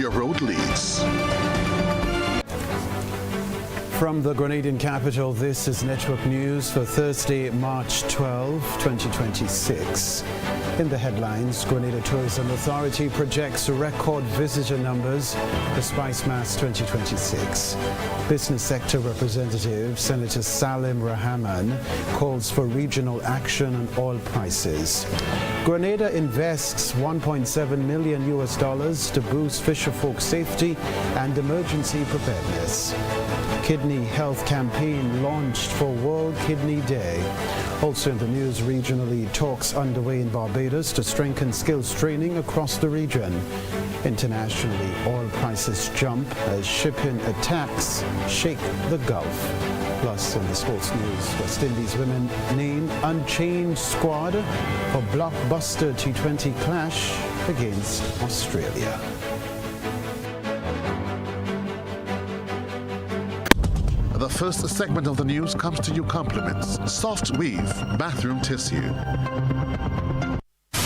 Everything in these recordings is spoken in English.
your road leads. From the Grenadian capital, this is Network News for Thursday, March 12, 2026. In the headlines, Grenada Tourism Authority projects record visitor numbers for Spice Mass 2026. Business sector representative Senator Salim Rahman calls for regional action on oil prices. Grenada invests $1.7 million to boost fisherfolk safety and emergency preparedness. Kidney health campaign launched for World Kidney Day. Also in the news, regionally, talks underway in Barbados to strengthen skills training across the region. Internationally, oil prices jump as shipping attacks shake the Gulf. Plus, in the sports news, West Indies women name unchanged squad for blockbuster T20 clash against Australia. The first segment of the news comes to you compliments. Soft Weave Bathroom Tissue.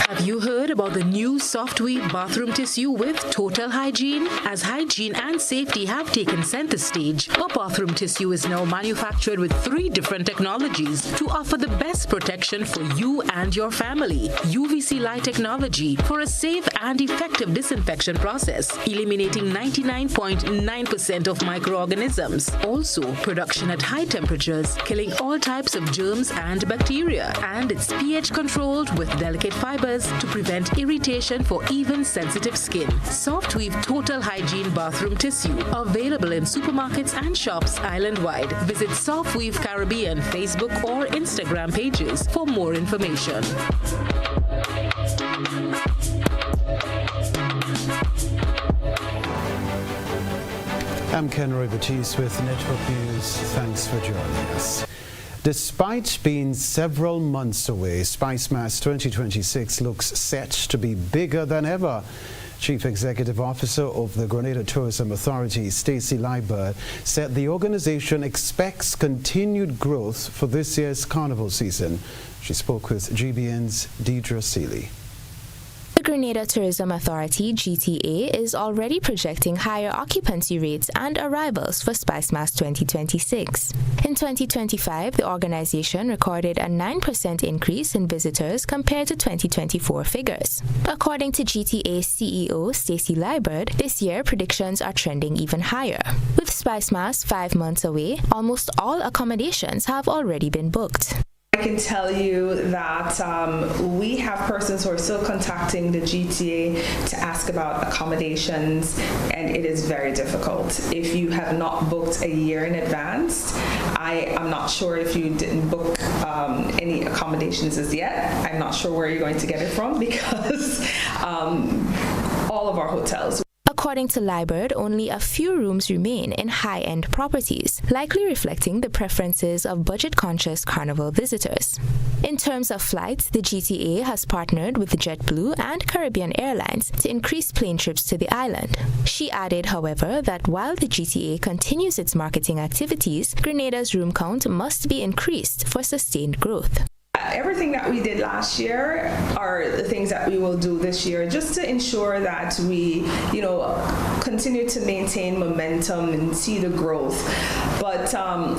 Have you heard about the new Soft Weave bathroom tissue with total hygiene? As hygiene and safety have taken center stage, our bathroom tissue is now manufactured with 3 different technologies to offer the best protection for you and your family. UVC light technology for a safe and effective disinfection process, eliminating 99.9% of microorganisms. Also, production at high temperatures, killing all types of germs and bacteria. And it's pH controlled with delicate fibers to prevent irritation for even sensitive skin. Soft Weave Total Hygiene Bathroom Tissue. Available in supermarkets and shops island-wide. Visit Soft Weave Caribbean Facebook or Instagram pages for more information. I'm Kenroy Baptiste with Network News. Thanks for joining us. Despite being several months away, Spice Mass 2026 looks set to be bigger than ever. Chief Executive Officer of the Grenada Tourism Authority, Stacey Liebert, said the organization expects continued growth for this year's carnival season. She spoke with GBN's Deidre Seeley. The Grenada Tourism Authority, GTA, is already projecting higher occupancy rates and arrivals for Spice Mass 2026. In 2025, the organization recorded a 9% increase in visitors compared to 2024 figures. According to GTA CEO Stacey Liebert, this year predictions are trending even higher. With Spice Mass 5 months away, almost all accommodations have already been booked. I can tell you that we have persons who are still contacting the GTA to ask about accommodations, and it is very difficult. If you have not booked a year in advance, I am not sure if you didn't book any accommodations as yet. I'm not sure where you're going to get it from because all of our hotels. According to Liebert, only a few rooms remain in high-end properties, likely reflecting the preferences of budget-conscious carnival visitors. In terms of flights, the GTA has partnered with JetBlue and Caribbean Airlines to increase plane trips to the island. She added, however, that while the GTA continues its marketing activities, Grenada's room count must be increased for sustained growth. Everything that we did last year are the things that we will do this year, just to ensure that we, continue to maintain momentum and see the growth. But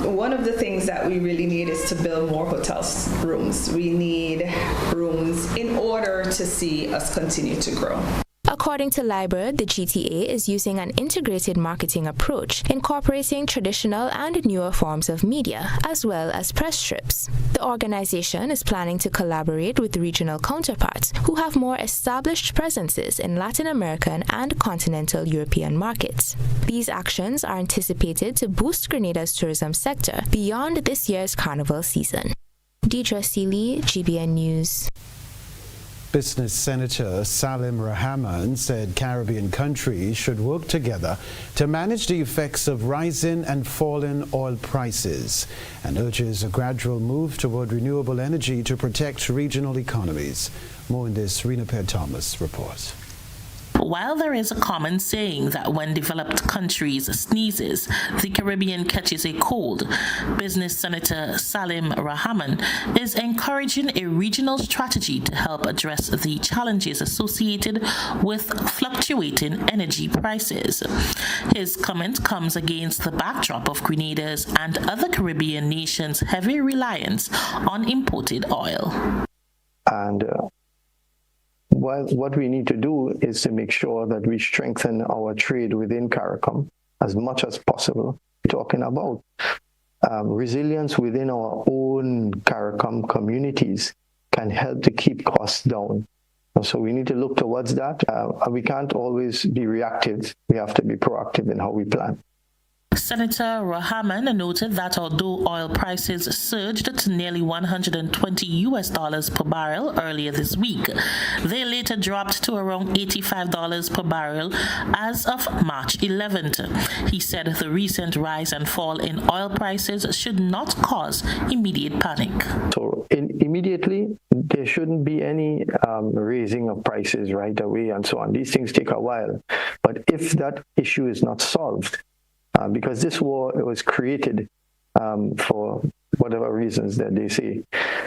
one of the things that we really need is to build more hotel rooms. We need rooms in order to see us continue to grow. According to Liebert, the GTA is using an integrated marketing approach, incorporating traditional and newer forms of media, as well as press trips. The organization is planning to collaborate with regional counterparts who have more established presences in Latin American and continental European markets. These actions are anticipated to boost Grenada's tourism sector beyond this year's carnival season. Deidre Seeley, GBN News. Business Senator Salim Rahman said Caribbean countries should work together to manage the effects of rising and falling oil prices and urges a gradual move toward renewable energy to protect regional economies. More in this Rena Thomas report. while there is a common saying that when developed countries sneezes, the Caribbean catches a cold, Business Senator Salim Rahman is encouraging a regional strategy to help address the challenges associated with fluctuating energy prices. His comment comes against the backdrop of Grenada's and other Caribbean nations' heavy reliance on imported oil. And what we need to do is to make sure that we strengthen our trade within CARICOM as much as possible. We're talking about resilience within our own CARICOM communities can help to keep costs down. So we need to look towards that. We can't always be reactive. We have to be proactive in how we plan. Senator Rahman noted that although oil prices surged to nearly $120 per barrel earlier this week, they later dropped to around $85 per barrel as of March 11th. He said the recent rise and fall in oil prices should not cause immediate panic. So immediately, there shouldn't be any raising of prices right away and so on. These things take a while. But if that issue is not solved, because this war was created for whatever reasons that they say.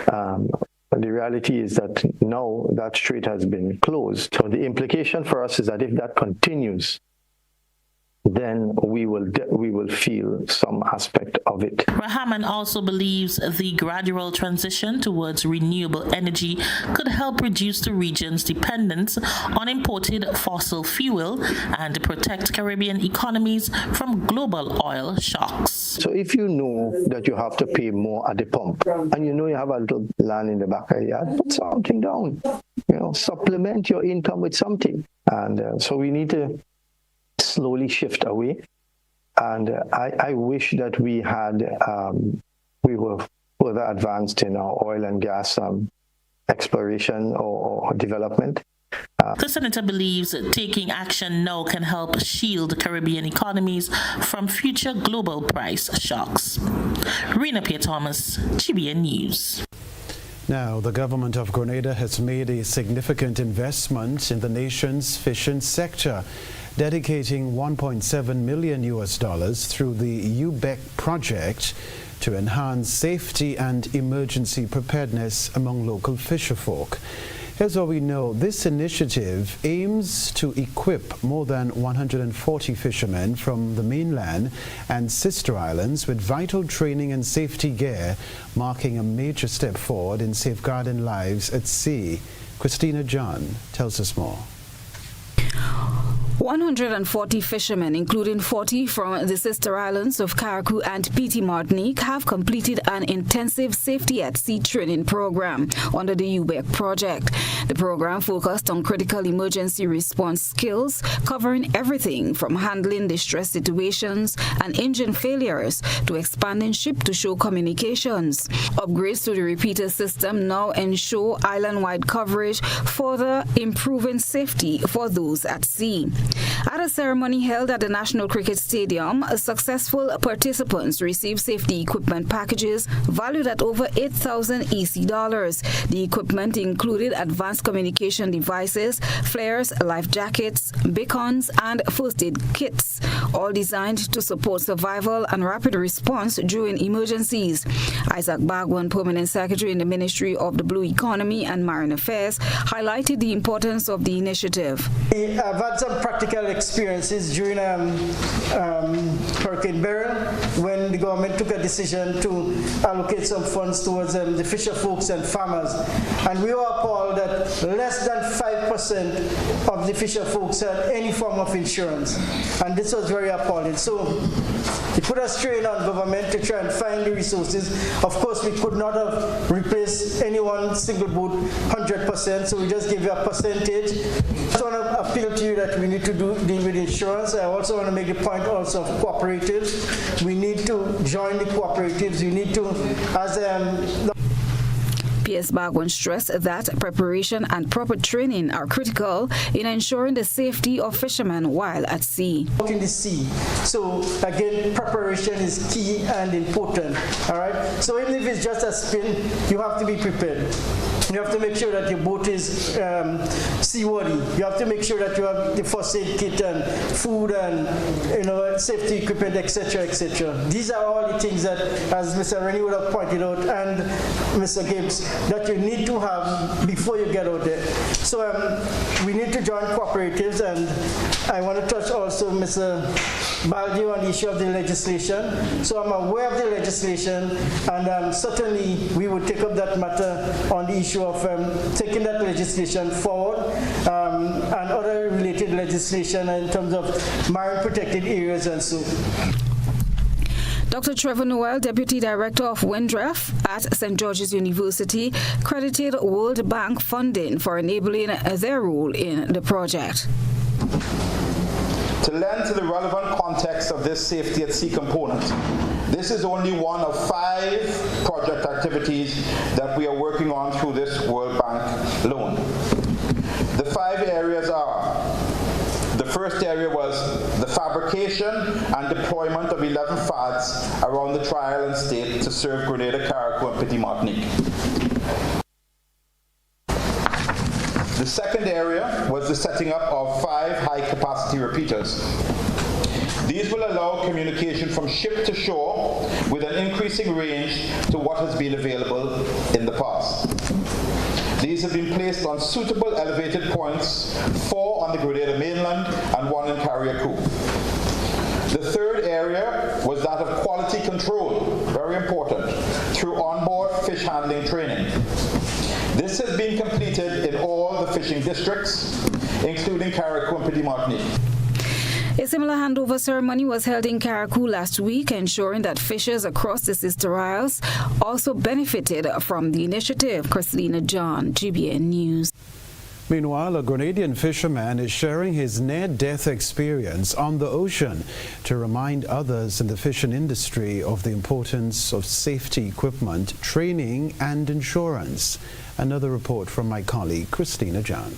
The reality is that now that strait has been closed. So the implication for us is that if that continues, then we will feel some aspect of it. Rahman also believes the gradual transition towards renewable energy could help reduce the region's dependence on imported fossil fuel and protect Caribbean economies from global oil shocks. So if you know that you have to pay more at the pump, and you know you have a little land in the back of your yard, put something down. Supplement your income with something. And so we need to slowly shift away, and I wish that we were further advanced in our oil and gas exploration or development. The senator believes taking action now can help shield Caribbean economies from future global price shocks. Rena Pierre Thomas, GBN News. Now, the government of Grenada has made a significant investment in the nation's fishing sector, dedicating $1.7 million through the UBEC project to enhance safety and emergency preparedness among local fisherfolk. Here's what we know. This initiative aims to equip more than 140 fishermen from the mainland and sister islands with vital training and safety gear, marking a major step forward in safeguarding lives at sea. Christina John tells us more. 140 fishermen, including 40 from the sister islands of Carriacou and Petit Martinique, have completed an intensive safety at sea training program under the UBEC project. The program focused on critical emergency response skills, covering everything from handling distress situations and engine failures to expanding ship-to-shore communications. Upgrades to the repeater system now ensure island-wide coverage, further improving safety for those at sea. At a ceremony held at the National Cricket Stadium, successful participants received safety equipment packages valued at over 8,000 EC dollars. The equipment included advanced communication devices, flares, life jackets, beacons, and first aid kits, all designed to support survival and rapid response during emergencies. Isaac Bagwan, Permanent Secretary in the Ministry of the Blue Economy and Marine Affairs, highlighted the importance of the initiative. I've had some practical experiences during Hurricane Beryl, when the government took a decision to allocate some funds towards the fisher folks and farmers. And we were appalled that less than 5% of the fisher folks had any form of insurance. And this was very appalling. So it put a strain on government to try and find the resources. Of course, we could not have replaced any one single boat 100%, so we just gave you a percentage. I just want to appeal to you that we need to deal with insurance. I also want to make the point also of cooperatives. We need to join the cooperatives. We need to, as PS Bagwan stressed that preparation and proper training are critical in ensuring the safety of fishermen while at sea. In the sea. So again, preparation is key and important. All right. So even if it's just a spin, you have to be prepared. You have to make sure that your boat is seaworthy. You have to make sure that you have the first aid kit and food and safety equipment, etc., etc. These are all the things that, as Mr. Rennie would have pointed out, and Mr. Gibbs, that you need to have before you get out there. So we need to join cooperatives, and I want to touch also Mr. Baldio on the issue of the legislation. So I'm aware of the legislation, and certainly we would take up that matter on the issue of taking that legislation forward and other related legislation in terms of marine protected areas and so. Dr. Trevor Noel, Deputy Director of WINDREF at St. George's University, credited World Bank funding for enabling their role in the project. To lend to the relevant context of this safety at sea component, this is only one of 5 project activities that we are working on through this World Bank loan. The 5 areas are: the first area was the fabrication and deployment of 11 FADs around the Tri-Island state to serve Grenada, Carriacou, and Petit Martinique. The second area was the setting up of 5 high-capacity repeaters. These will allow communication from ship to shore with an increasing range to what has been available in the past. These have been placed on suitable elevated points, 4 on the Grenada mainland and 1 in Carriacou. The third area was that of quality control, very important, through onboard fish handling training. This has been completed in all the fishing districts, including Carriacou and Petit Martinique. A similar handover ceremony was held in Carriacou last week, ensuring that fishers across the Sister Isles also benefited from the initiative. Christina John, GBN News. Meanwhile, a Grenadian fisherman is sharing his near-death experience on the ocean to remind others in the fishing industry of the importance of safety equipment, training and insurance. Another report from my colleague, Christina John.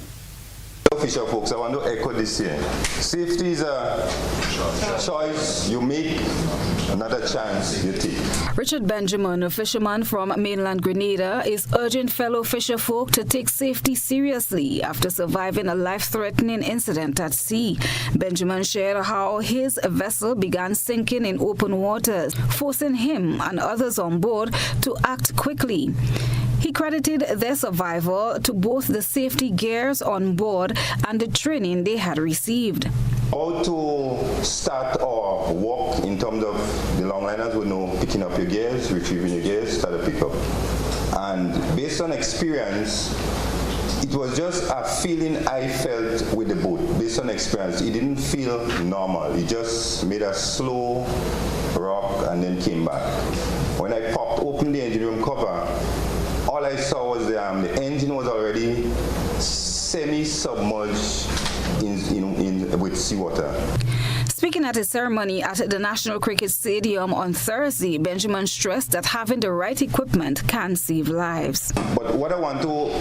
Fisher folks, I want to echo this here. Safety is a choice you make, another chance you take. Richard Benjamin, a fisherman from mainland Grenada, is urging fellow fisher folk to take safety seriously after surviving a life-threatening incident at sea. Benjamin shared how his vessel began sinking in open waters, forcing him and others on board to act quickly. He credited their survival to both the safety gears on board and the training they had received. How to start or walk in terms of the longliners would know picking up your gears, retrieving your gears, start a pickup. And based on experience, it was just a feeling I felt with the boat. Based on experience, it didn't feel normal. It just made a slow rock and then came back. When I popped open the engine room cover, all I saw was the engine was already semi-submerged with seawater. Speaking at a ceremony at the National Cricket Stadium on Thursday, Benjamin stressed that having the right equipment can save lives. But what I want to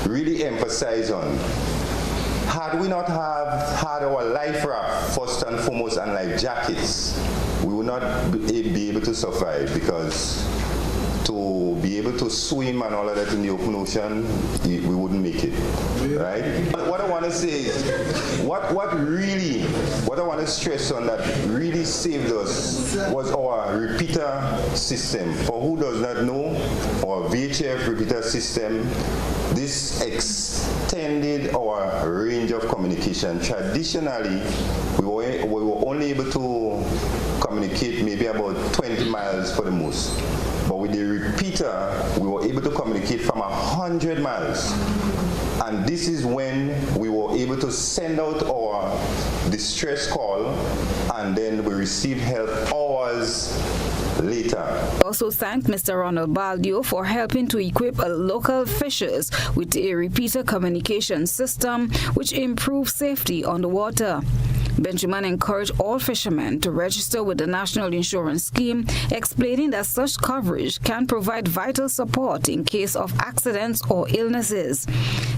really emphasize on, had we not had our life raft first and foremost and life jackets, we would not be able to survive, because to be able to swim and all of that in the open ocean, we wouldn't make it, right? What I want to say is, what I want to stress on that really saved us was our repeater system. For who does not know, our VHF repeater system, this extended our range of communication. Traditionally, we were only able to communicate maybe about 20 miles for the most. But with the repeater, we were able to communicate from 100 miles. And this is when we were able to send out our distress call, and then we received help hours later. Also thanked Mr. Ronald Baldio for helping to equip local fishers with a repeater communication system which improves safety on the water. Benjamin encouraged all fishermen to register with the National Insurance Scheme, explaining that such coverage can provide vital support in case of accidents or illnesses.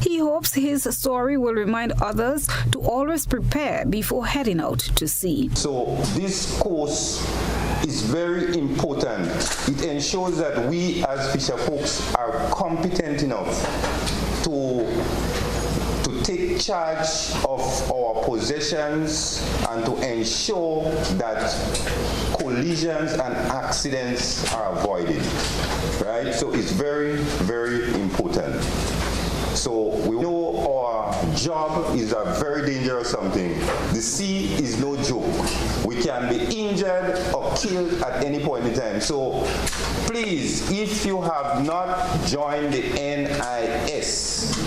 He hopes his story will remind others to always prepare before heading out to sea. So this course is very important. It ensures that we as fisher folks are competent enough to take charge of our possessions and to ensure that collisions and accidents are avoided, right? So it's very, very important. So we know our job is a very dangerous something. The sea is no joke. We can be injured or killed at any point in time. So please, if you have not joined the NIS,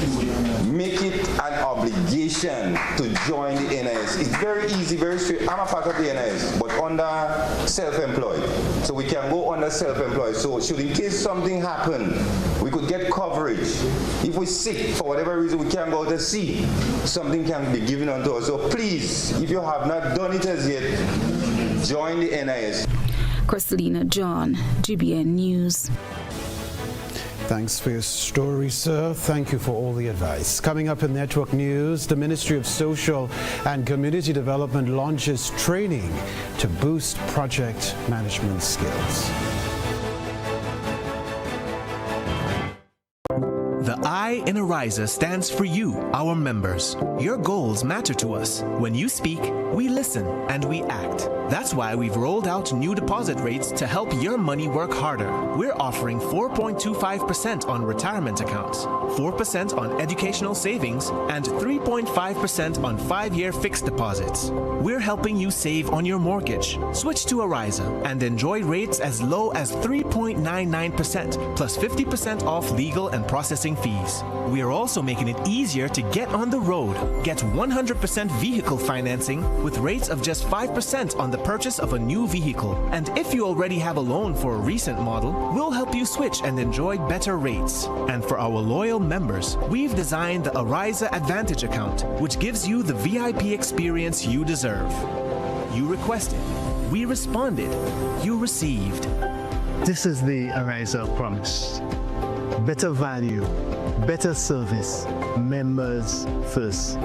make it an obligation to join the NIS. It's very easy, very straight. I'm a part of the NIS, but under self-employed. So we can go under self-employed. So should in case something happen, we could get coverage. If we're sick, for whatever reason, we can't go to sea, something can be given unto us. So please, if you have not done it as yet, join the NIS. Kristalina John, GBN News. Thanks for your story, sir. Thank you for all the advice. Coming up in Network News, the Ministry of Social and Community Development launches training to boost project management skills. The I in Ariza stands for you, our members. Your goals matter to us. When you speak, we listen and we act. That's why we've rolled out new deposit rates to help your money work harder. We're offering 4.25% on retirement accounts, 4% on educational savings, and 3.5% on 5-year fixed deposits. We're helping you save on your mortgage. Switch to Ariza and enjoy rates as low as 3.99% plus 50% off legal and processing fees. We are also making it easier to get on the road. Get 100% vehicle financing with rates of just 5% on the purchase of a new vehicle. And if you already have a loan for a recent model, we'll help you switch and enjoy better rates. And for our loyal members, we've designed the Ariza Advantage account, which gives you the VIP experience you deserve. You requested, we responded, you received. This is the Ariza promise. Better value, better service, members first.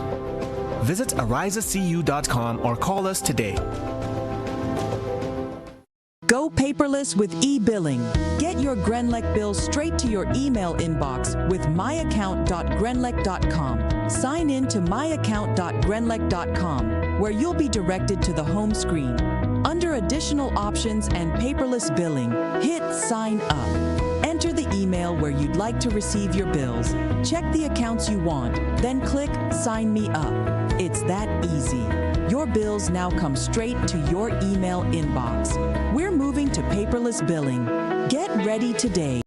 Visit arizacu.com or call us today. Go paperless with e-billing. Get your Grenlec bill straight to your email inbox with myaccount.grenlec.com. Sign in to myaccount.grenlec.com, where you'll be directed to the home screen. Under additional options and paperless billing, hit Sign Up. Enter the email where you'd like to receive your bills. Check the accounts you want, then click Sign Me Up. It's that easy. Your bills now come straight to your email inbox. We're moving to paperless billing. Get ready today.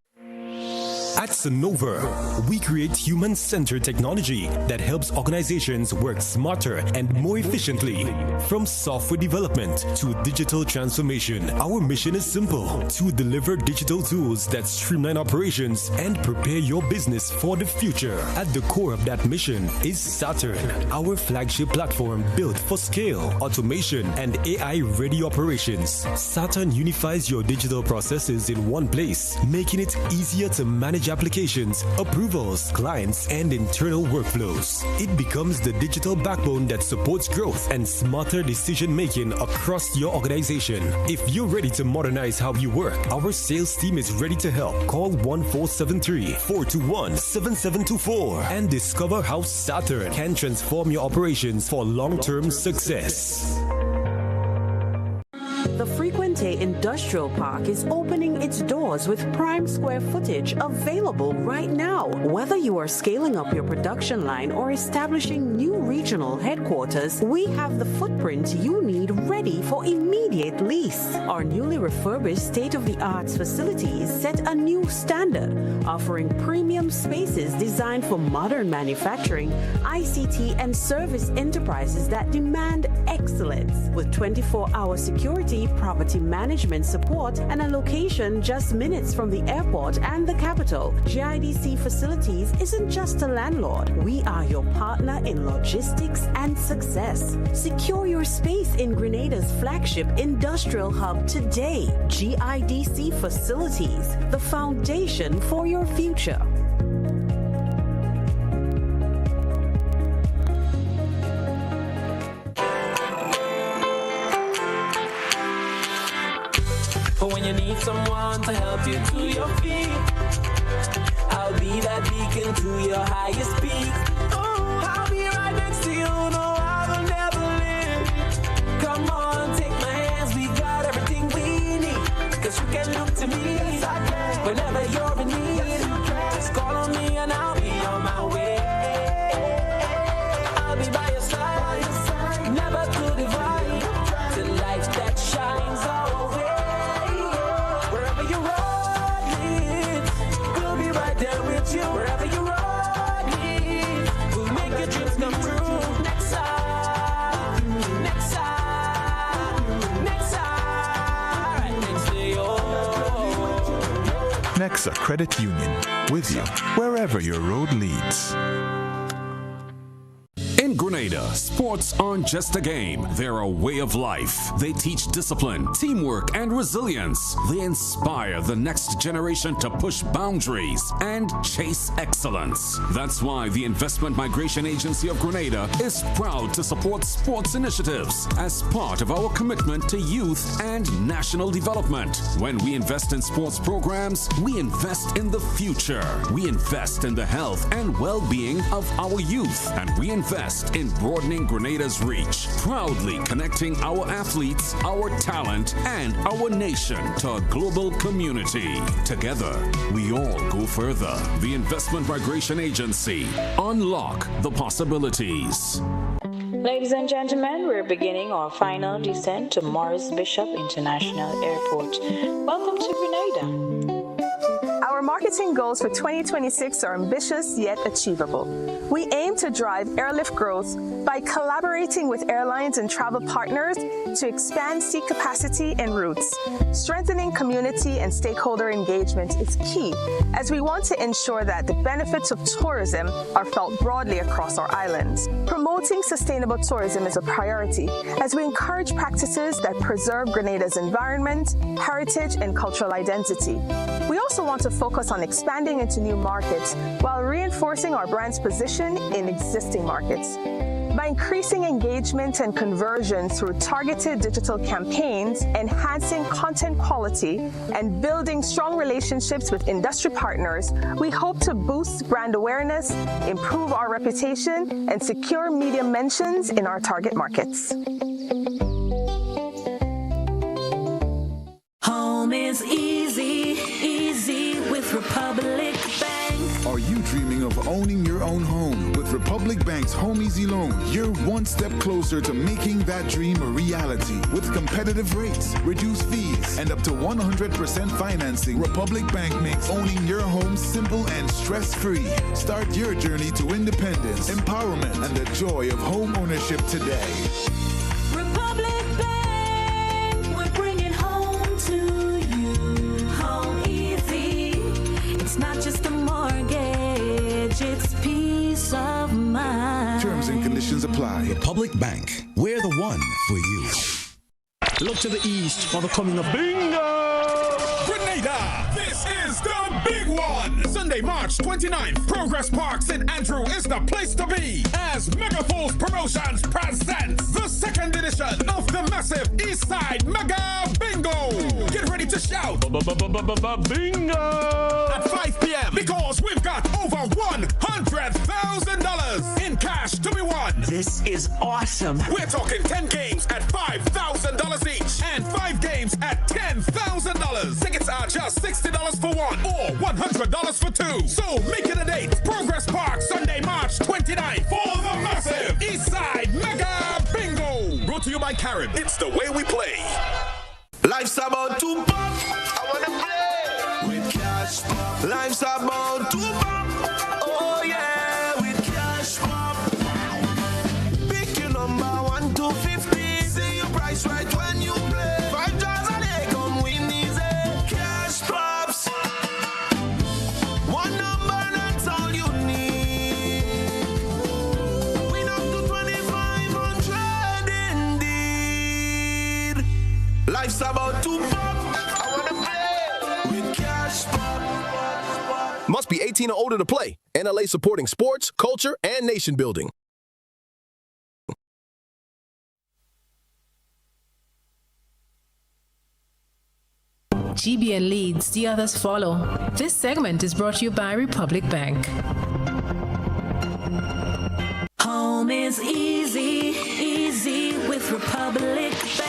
At Sonova, we create human-centered technology that helps organizations work smarter and more efficiently. From software development to digital transformation, our mission is simple: to deliver digital tools that streamline operations and prepare your business for the future. At the core of that mission is Saturn, our flagship platform built for scale, automation, and AI-ready operations. Saturn unifies your digital processes in one place, making it easier to manage applications, approvals, clients, and internal workflows. It becomes the digital backbone that supports growth and smarter decision-making across your organization. If you're ready to modernize how you work, our sales team is ready to help. Call 1473-421-7724 and discover how Saturn can transform your operations for long-term success. The Frequente Industrial Park is opening its doors with prime square footage available right now. Whether you are scaling up your production line or establishing new regional headquarters, we have the footprint you need ready for immediate lease. Our newly refurbished state-of-the-art facilities set a new standard, offering premium spaces designed for modern manufacturing, ICT, and service enterprises that demand excellence. With 24-hour security, property management support, and a location just minutes from the airport and the capital, GIDC Facilities isn't just a landlord. We are your partner in logistics and success. Secure your space in Grenada's flagship industrial hub today. GIDC Facilities, the foundation for your future. When you need someone to help you to your feet, I'll be that beacon to your highest peak. Oh, I'll be right next to you, no, I will never leave. Come on, take my hands, we got everything we need. Cause you can look to me whenever you're in need. Just call on me and I'll be on my way. I'll be by your side, never to divide. The light that shines our way. Wherever your road leads, we'll be right there with you. Wherever your road leads, we'll make your dreams come true. Next side, next side, next side, right next to you. Nexa Credit Union, with you wherever your road leads. In Grenada, sports aren't just a game, they're a way of life. They teach discipline, teamwork, and resilience. They inspire the next generation to push boundaries and chase excellence. That's why the Investment Migration Agency of Grenada is proud to support sports initiatives as part of our commitment to youth and national development. When we invest in sports programs, we invest in the future. We invest in the health and well-being of our youth, and we invest in broadening Grenada's reach, proudly connecting our athletes, our talent, and our nation to a global community. Together, we all go further. The Investment Migration Agency. Unlock the possibilities. Ladies and gentlemen, we're beginning our final descent to Morris Bishop International Airport. Welcome to Grenada. Our marketing goals for 2026 are ambitious yet achievable. We aim to drive airlift growth by collaborating with airlines and travel partners to expand seat capacity and routes. Strengthening community and stakeholder engagement is key, as we want to ensure that the benefits of tourism are felt broadly across our islands. Promoting sustainable tourism is a priority, as we encourage practices that preserve Grenada's environment, heritage, and cultural identity. We also want to focus on expanding into new markets while reinforcing our brand's position in existing markets. By increasing engagement and conversion through targeted digital campaigns, enhancing content quality, and building strong relationships with industry partners, we hope to boost brand awareness, improve our reputation, and secure media mentions in our target markets. Home is easy, easy with Republic Bank. Are you dreaming of owning your own home? With Republic Bank's Home Easy Loan, you're one step closer to making that dream a reality. With competitive rates, reduced fees, and up to 100% financing, Republic Bank makes owning your home simple and stress-free. Start your journey to independence, empowerment, and the joy of home ownership today. Republic Bank, we're bringing home to you. Home easy. It's not just a mortgage, it's peace of mind. Terms and conditions apply. Republic Bank, we're the one for you. Look to the east for the coming of Bingo! Grenada, this is the big one! Sunday, March 29th, Progress Park St. Andrew is the place to be as Megafools Promotions presents the second edition of the massive Eastside Mega Bingo! Get ready to shout Bingo! At 5 p.m. because we've got over $100,000 in cash to be won. This is awesome. We're talking 10 games at $5,000 each and 5 games at $10,000. Tickets are just $60 for one or $100 for two. So make it a date. Progress Park, Sunday, March 29th for the massive Eastside Mega Bingo. Brought to you by Carib. It's the way we play. Life's about to pop. I wanna play with cash pop. Life's about to pop. Oh yeah, with cash pop. Pick your number 1 to 50. See your price right when you play. 5 draws a day, come win easy. Cash pops. One number, that's all you need. Win up to 2,500 indeed. Life's about to pop. I wanna play with cash pop. Must be 18 or older to play. NLA supporting sports, culture, and nation building. GBN leads, the others follow. This segment is brought to you by Republic Bank. Home is easy, easy with Republic Bank.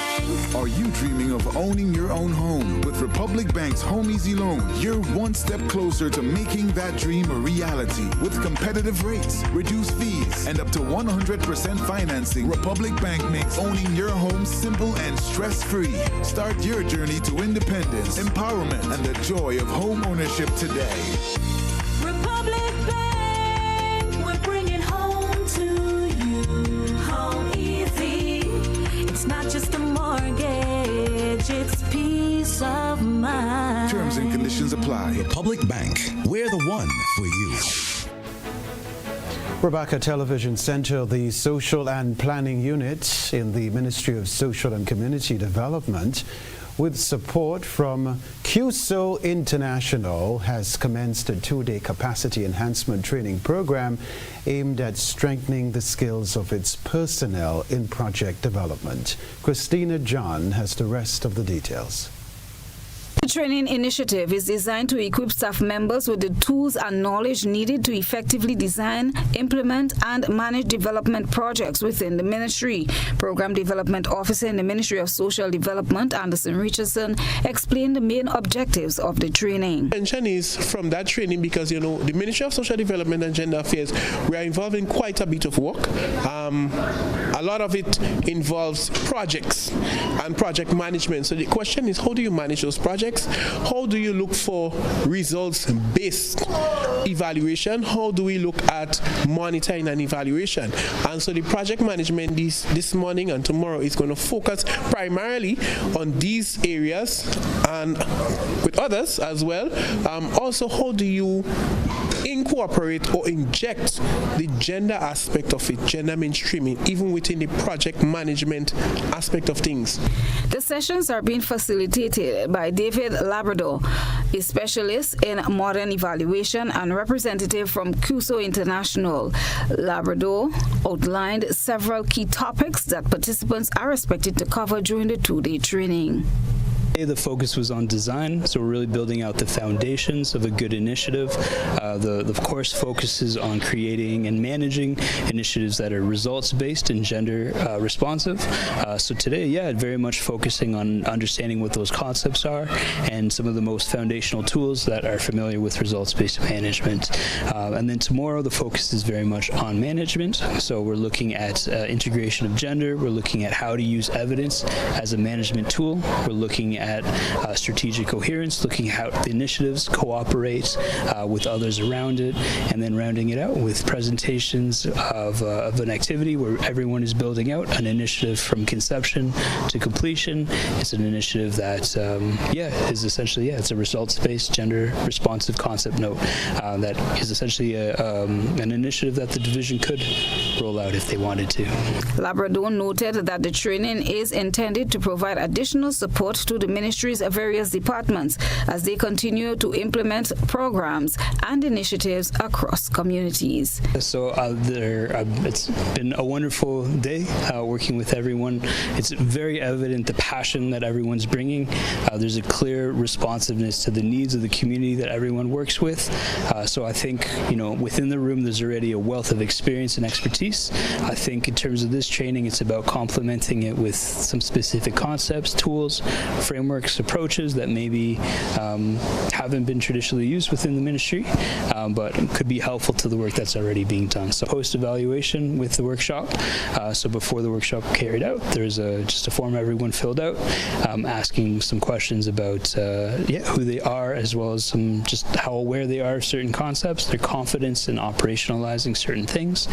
Are you dreaming of owning your own home? With Republic Bank's Home Easy Loan, you're one step closer to making that dream a reality. With competitive rates, reduced fees, and up to 100% financing, Republic Bank makes owning your home simple and stress-free. Start your journey to independence, empowerment, and the joy of home ownership today. Republic Bank, we're bringing home to you. Home easy. It's not just a mortgage, it's peace of mind. Terms and conditions apply. Republic Bank, we're the one for you. Rebecca Television Center, the Social and Planning Unit in the Ministry of Social and Community Development, with support from CUSO International, has commenced a 2-day capacity enhancement training program aimed at strengthening the skills of its personnel in project development. Christina John has the rest of the details. The training initiative is designed to equip staff members with the tools and knowledge needed to effectively design, implement, and manage development projects within the ministry. Program Development Officer in the Ministry of Social Development, Anderson Richardson, explained the main objectives of the training. The intention is from that training because, the Ministry of Social Development and Gender Affairs, we are involved in quite a bit of work. A lot of it involves projects and project management. So the question is, how do you manage those projects? How do you look for results-based evaluation? How do we look at monitoring and evaluation? And so the project management this morning and tomorrow is going to focus primarily on these areas and with others as well. Also, how do you incorporate or inject the gender aspect of it, gender mainstreaming, even within the project management aspect of things? The sessions are being facilitated by David Labrador, a specialist in modern evaluation and representative from CUSO International. Labrador outlined several key topics that participants are expected to cover during the 2-day training. The focus was on design, so we're really building out the foundations of a good initiative. The course focuses on creating and managing initiatives that are results-based and gender responsive. So today, very much focusing on understanding what those concepts are and some of the most foundational tools that are familiar with results-based management. And then tomorrow, the focus is very much on management. So we're looking at integration of gender. We're looking at how to use evidence as a management tool. We're looking at strategic coherence, looking at how the initiatives cooperate with others around it, and then rounding it out with presentations of an activity where everyone is building out an initiative from conception to completion. It's an initiative that, is essentially, it's a results-based, gender-responsive concept note that is essentially an initiative that the division could roll out if they wanted to. Labrador noted that the training is intended to provide additional support to the ministry's various departments as they continue to implement programs and initiatives across communities. So it's been a wonderful day working with everyone. It's very evident the passion that everyone's bringing. There's a clear responsiveness to the needs of the community that everyone works with. So I think, within the room there's already a wealth of experience and expertise. I think in terms of this training, it's about complementing it with some specific concepts, tools, frameworks, approaches that maybe haven't been traditionally used within the ministry, but could be helpful to the work that's already being done. So post-evaluation with the workshop. So before the workshop carried out, there's just a form everyone filled out, asking some questions about who they are, as well as some just how aware they are of certain concepts, their confidence in operationalizing certain things,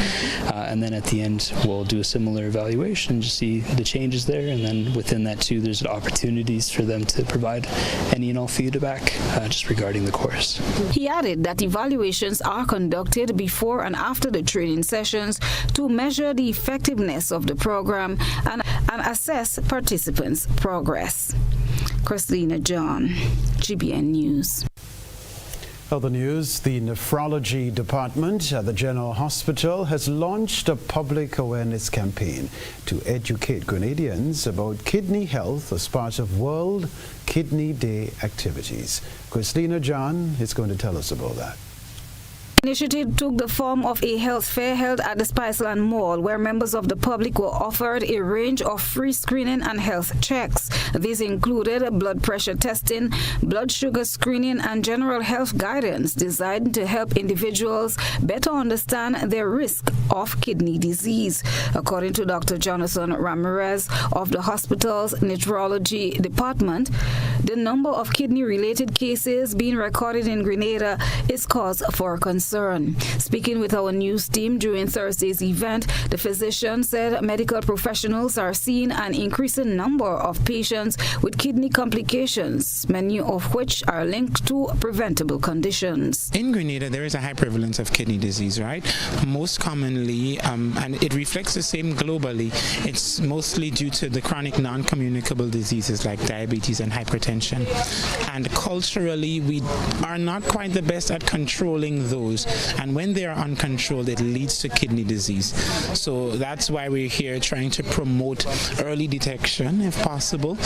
and then at the end we'll do a similar evaluation to see the changes there, and then within that too there's opportunities for them to provide any and all feedback just regarding the course. He added that evaluations are conducted before and after the training sessions to measure the effectiveness of the program and assess participants' progress. Christina John, GBN News. Other news, the nephrology department at the General Hospital has launched a public awareness campaign to educate Grenadians about kidney health as part of World Kidney Day activities. Christina John is going to tell us about that. The initiative took the form of a health fair held at the Spiceland Mall, where members of the public were offered a range of free screening and health checks. These included blood pressure testing, blood sugar screening, and general health guidance designed to help individuals better understand their risk of kidney disease. According to Dr. Jonathan Ramirez of the hospital's nephrology department, the number of kidney-related cases being recorded in Grenada is cause for concern. Speaking with our news team during Thursday's event, the physician said medical professionals are seeing an increasing number of patients with kidney complications, many of which are linked to preventable conditions. In Grenada, there is a high prevalence of kidney disease, right? Most commonly, and it reflects the same globally, it's mostly due to the chronic non-communicable diseases like diabetes and hypertension. And culturally, we are not quite the best at controlling those. And when they are uncontrolled, it leads to kidney disease. So that's why we're here trying to promote early detection, if possible,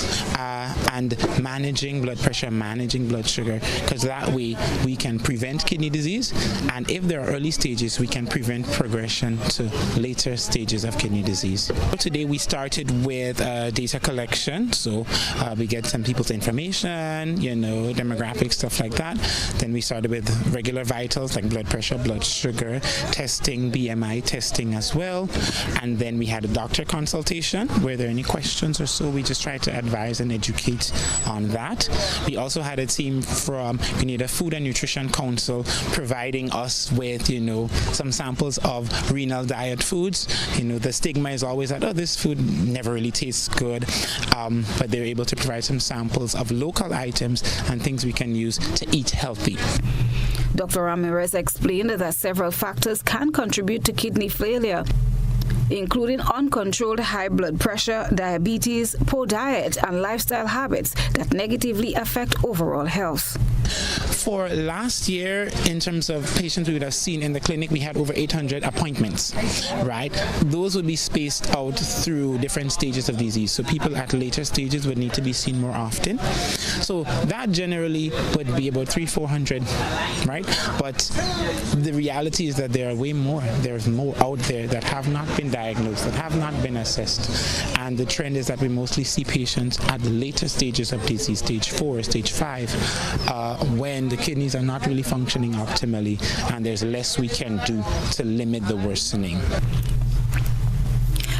and managing blood pressure, managing blood sugar, because that way we can prevent kidney disease. And if there are early stages, we can prevent progression to later stages of kidney disease. Today we started with data collection. So we get some people's information, demographics, stuff like that. Then we started with regular vitals like blood pressure, blood sugar, testing, BMI testing as well. And then we had a doctor consultation. Were there any questions or so? We just tried to advise and educate on that. We also had a team from Grenada Food and Nutrition Council providing us with, some samples of renal diet foods. The stigma is always that, this food never really tastes good. But they were able to provide some samples of local items and things we can use to eat healthy. Dr. Ramirez explained that several factors can contribute to kidney failure, including uncontrolled high blood pressure, diabetes, poor diet, and lifestyle habits that negatively affect overall health. For last year, in terms of patients we would have seen in the clinic, we had over 800 appointments, right? Those would be spaced out through different stages of disease. So people at later stages would need to be seen more often. So that generally would be about 300-400, right? But the reality is that there are way more. There's more out there that have not been diagnosed, that have not been assessed. And the trend is that we mostly see patients at the later stages of disease, stage 4, stage 5, when the kidneys are not really functioning optimally and there's less we can do to limit the worsening.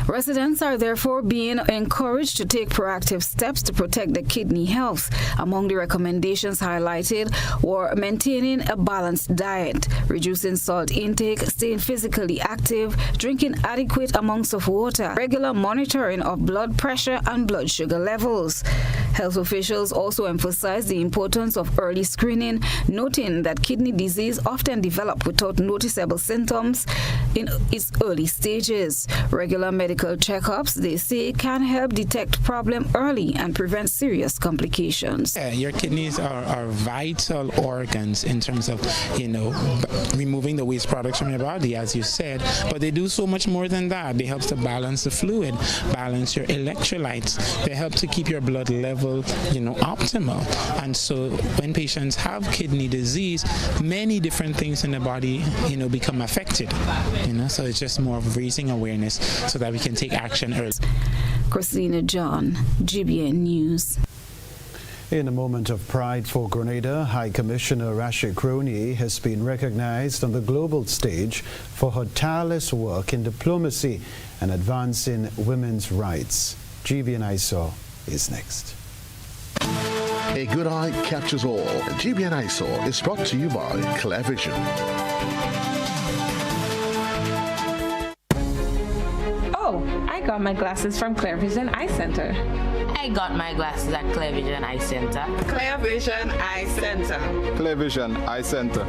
Residents are therefore being encouraged to take proactive steps to protect their kidney health. Among the recommendations highlighted were maintaining a balanced diet, reducing salt intake, staying physically active, drinking adequate amounts of water, regular monitoring of blood pressure and blood sugar levels. Health officials also emphasized the importance of early screening, noting that kidney disease often develops without noticeable symptoms in its early stages. Regular medical checkups, they say, can help detect problem early and prevent serious complications. Your kidneys are vital organs in terms of, removing the waste products from your body, as you said, but they do so much more than that. They help to balance the fluid, balance your electrolytes. They help to keep your blood level, optimal. And so when patients have kidney disease, many different things in the body, become affected. So it's just more of raising awareness so that we can take action early. Christina John, GBN News. In a moment of pride for Grenada, High Commissioner Rashid Crony has been recognized on the global stage for her tireless work in diplomacy and advancing women's rights. GBN ISO is next. A good eye captures all. GBN ISO is brought to you by Clear Vision. Oh, I got my glasses from Clear Vision Eye Center. I got my glasses at Clear Vision Eye Center. Clear Vision Eye Center. Clear Vision Eye Center.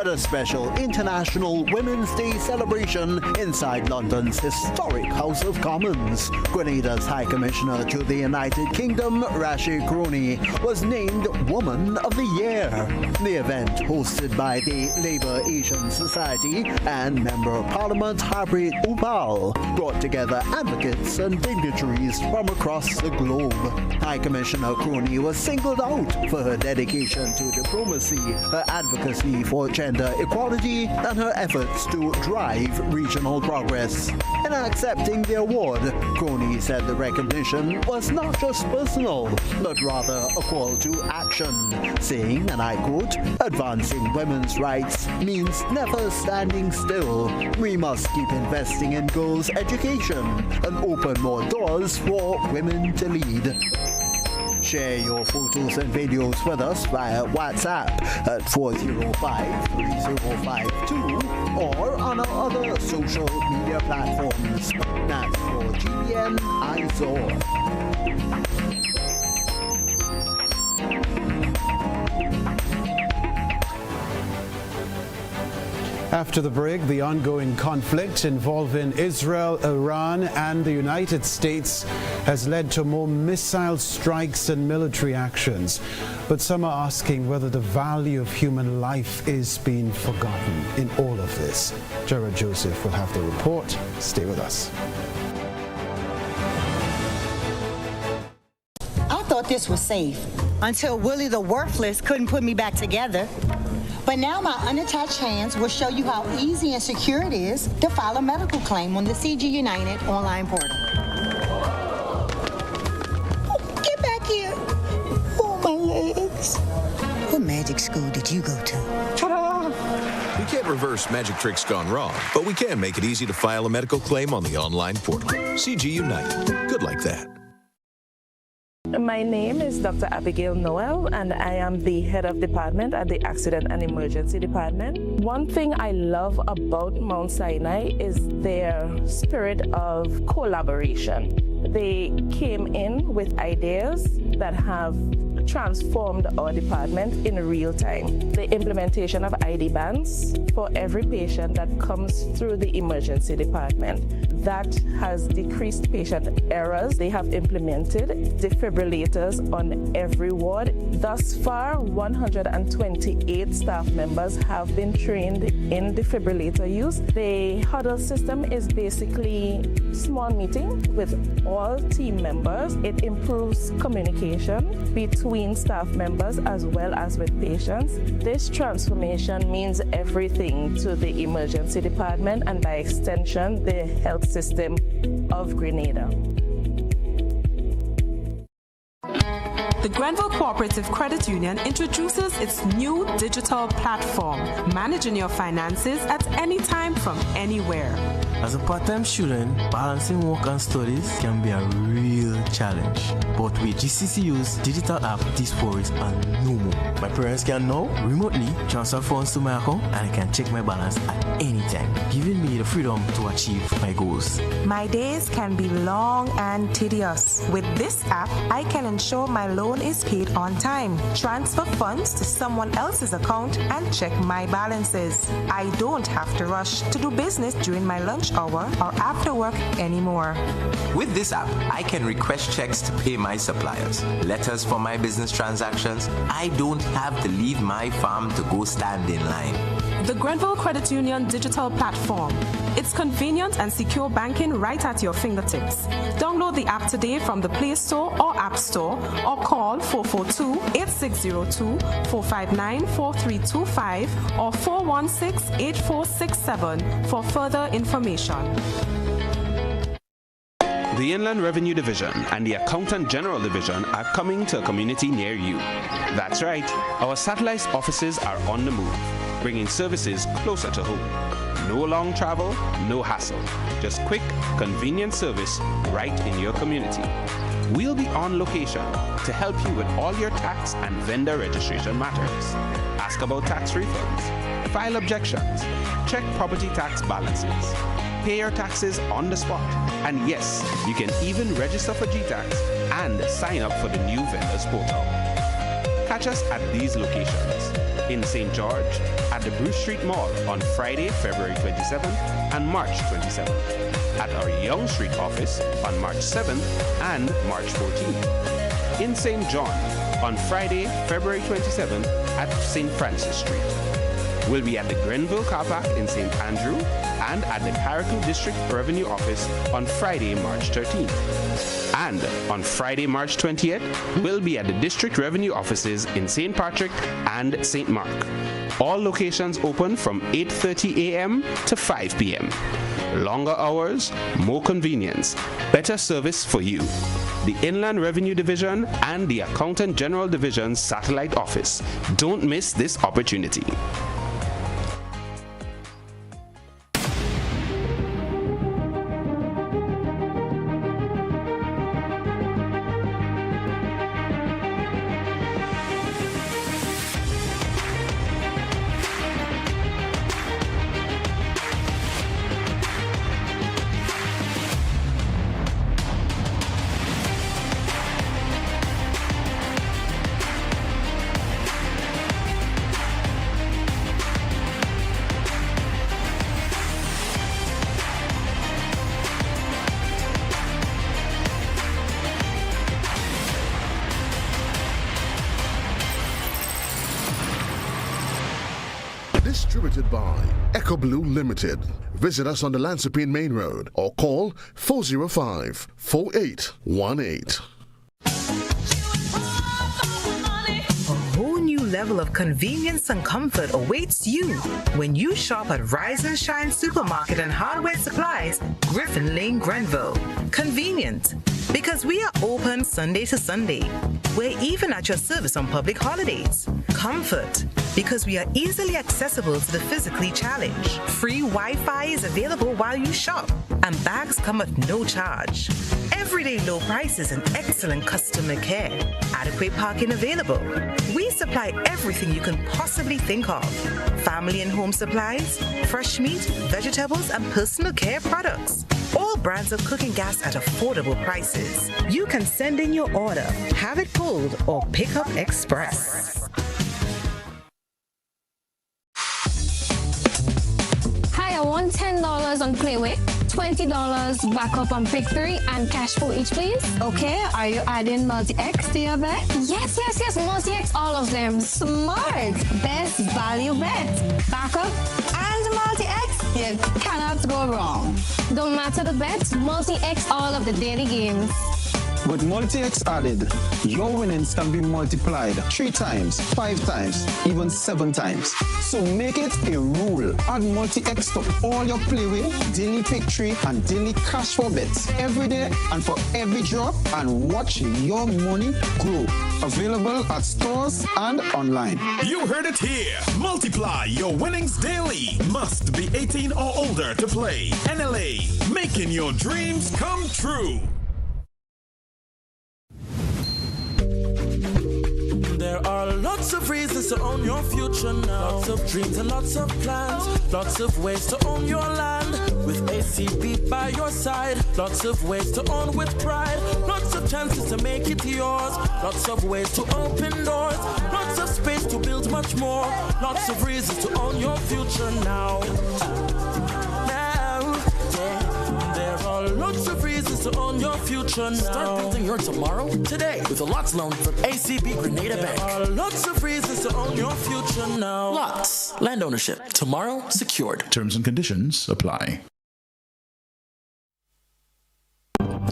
at a special International Women's Day celebration inside London's historic House of Commons. Grenada's High Commissioner to the United Kingdom, Rashid Crony, was named Woman of the Year. The event, hosted by the Labour Asian Society and Member of Parliament Harpreet Upal, brought together advocates and dignitaries from across the globe. High Commissioner Crony was singled out for her dedication to diplomacy, her advocacy for gender equality, and her efforts to drive regional progress. In accepting the award, Crony said the recognition was not just personal, but rather a call to action, saying, and I quote, "Advancing women's rights means never standing still. We must keep investing in girls' education and open more doors for women to lead." Share your photos and videos with us via WhatsApp at 405-3052 or on our other social media platforms. That's for GBN ISOR. After the break, the ongoing conflict involving Israel, Iran, and the United States has led to more missile strikes and military actions. But some are asking whether the value of human life is being forgotten in all of this. Gerard Joseph will have the report. Stay with us. I thought this was safe until Willie the Worthless couldn't put me back together. But now my unattached hands will show you how easy and secure it is to file a medical claim on the CG United online portal. Oh, get back here. Oh, my legs. What magic school did you go to? Ta-da! We can't reverse magic tricks gone wrong, but we can make it easy to file a medical claim on the online portal. CG United. Good like that. My name is Dr. Abigail Noel, and I am the head of department at the Accident and Emergency Department. One thing I love about Mount Sinai is their spirit of collaboration. They came in with ideas that have transformed our department in real time. The implementation of ID bands for every patient that comes through the emergency department. That has decreased patient errors. They have implemented defibrillators on every ward. Thus far, 128 staff members have been trained in defibrillator use. The huddle system is basically small meeting with all team members. It improves communication between staff members as well as with patients. This transformation means everything to the emergency department and by extension the health system of Grenada. The Grenville Cooperative Credit Union introduces its new digital platform, managing your finances at any time from anywhere. As a part-time student, balancing work and studies can be a real challenge. But with GCCU's digital app, these worries are no more. My parents can now remotely transfer funds to my account and I can check my balance at any time, giving me the freedom to achieve my goals. My days can be long and tedious. With this app, I can ensure my loan is paid on time, transfer funds to someone else's account, and check my balances. I don't have to rush to do business during my lunch hour or after work anymore. With this app, I can request checks to pay my suppliers, letters for my business transactions. I don't have to leave my farm to go stand in line. The Grenville Credit Union digital platform. It's convenient and secure banking right at your fingertips. Download the app today from the Play Store or App Store or call 442-8602, 459-4325 or 416-8467 for further information. The Inland Revenue Division and the Accountant General Division are coming to a community near you. That's right, our satellite offices are on the move, bringing services closer to home. No long travel, no hassle. Just quick, convenient service right in your community. We'll be on location to help you with all your tax and vendor registration matters. Ask about tax refunds, file objections, check property tax balances, pay your taxes on the spot, and yes, you can even register for GTAX and sign up for the new vendors portal. Catch us at these locations: In St. George, at the Bruce Street Mall on Friday, February 27th and March 27th. At our Yonge Street office on March 7th and March 14th. In St. John on Friday, February 27th at St. Francis Street. We'll be at the Grenville Car Park in St. Andrew and at the Carriacou District Revenue Office on Friday, March 13th. And on Friday, March 20th, we'll be at the District Revenue Offices in St. Patrick and St. Mark. All locations open from 8:30 a.m. to 5 p.m. Longer hours, more convenience, better service for you. The Inland Revenue Division and the Accountant General Division's Satellite Office. Don't miss this opportunity. Distributed by Echo Blue Limited. Visit us on the Lansopine Main Road or call 405-4818. A whole new level of convenience and comfort awaits you when you shop at Rise and Shine Supermarket and Hardware Supplies, Griffin Lane, Grenville. Convenient, because we are open Sunday to Sunday. We're even at your service on public holidays. Comfort, because we are easily accessible to the physically challenged. Free Wi-Fi is available while you shop, and bags come at no charge. Everyday low prices and excellent customer care. Adequate parking available. We supply everything you can possibly think of. Family and home supplies, fresh meat, vegetables, and personal care products. All brands of cooking gas at affordable prices. You can send in your order, have it pulled, or pick up express. Hi, I want $10 on Playway, $20 backup on Pick 3, and cash for each, please. Okay, are you adding Multi-X to your bet? Yes, Multi-X, all of them. Smart. Best value bet. Backup and Multi-X. You cannot go wrong. Don't matter the bet, Multi-X all of the daily games. With Multi-X added, your winnings can be multiplied 3 times, 5 times, even 7 times. So make it a rule. Add Multi-X to all your Playway, daily Pick 3, and daily cash for bets every day and for every drop, and watch your money grow. Available at stores and online. You heard it here. Multiply your winnings daily. Must be 18 or older to play. NLA, making your dreams come true. There are lots of reasons to own your future now. Lots of dreams and lots of plans. Lots of ways to own your land. With ACB by your side. Lots of ways to own with pride. Lots of chances to make it yours. Lots of ways to open doors. Lots of space to build much more. Lots of reasons to own your future now. There are lots of reasons to own your future now. Start building your tomorrow today with a Lots loan from ACB Grenada Bank. There are lots of reasons to own your future now. Lots. Land ownership. Tomorrow secured. Terms and conditions apply.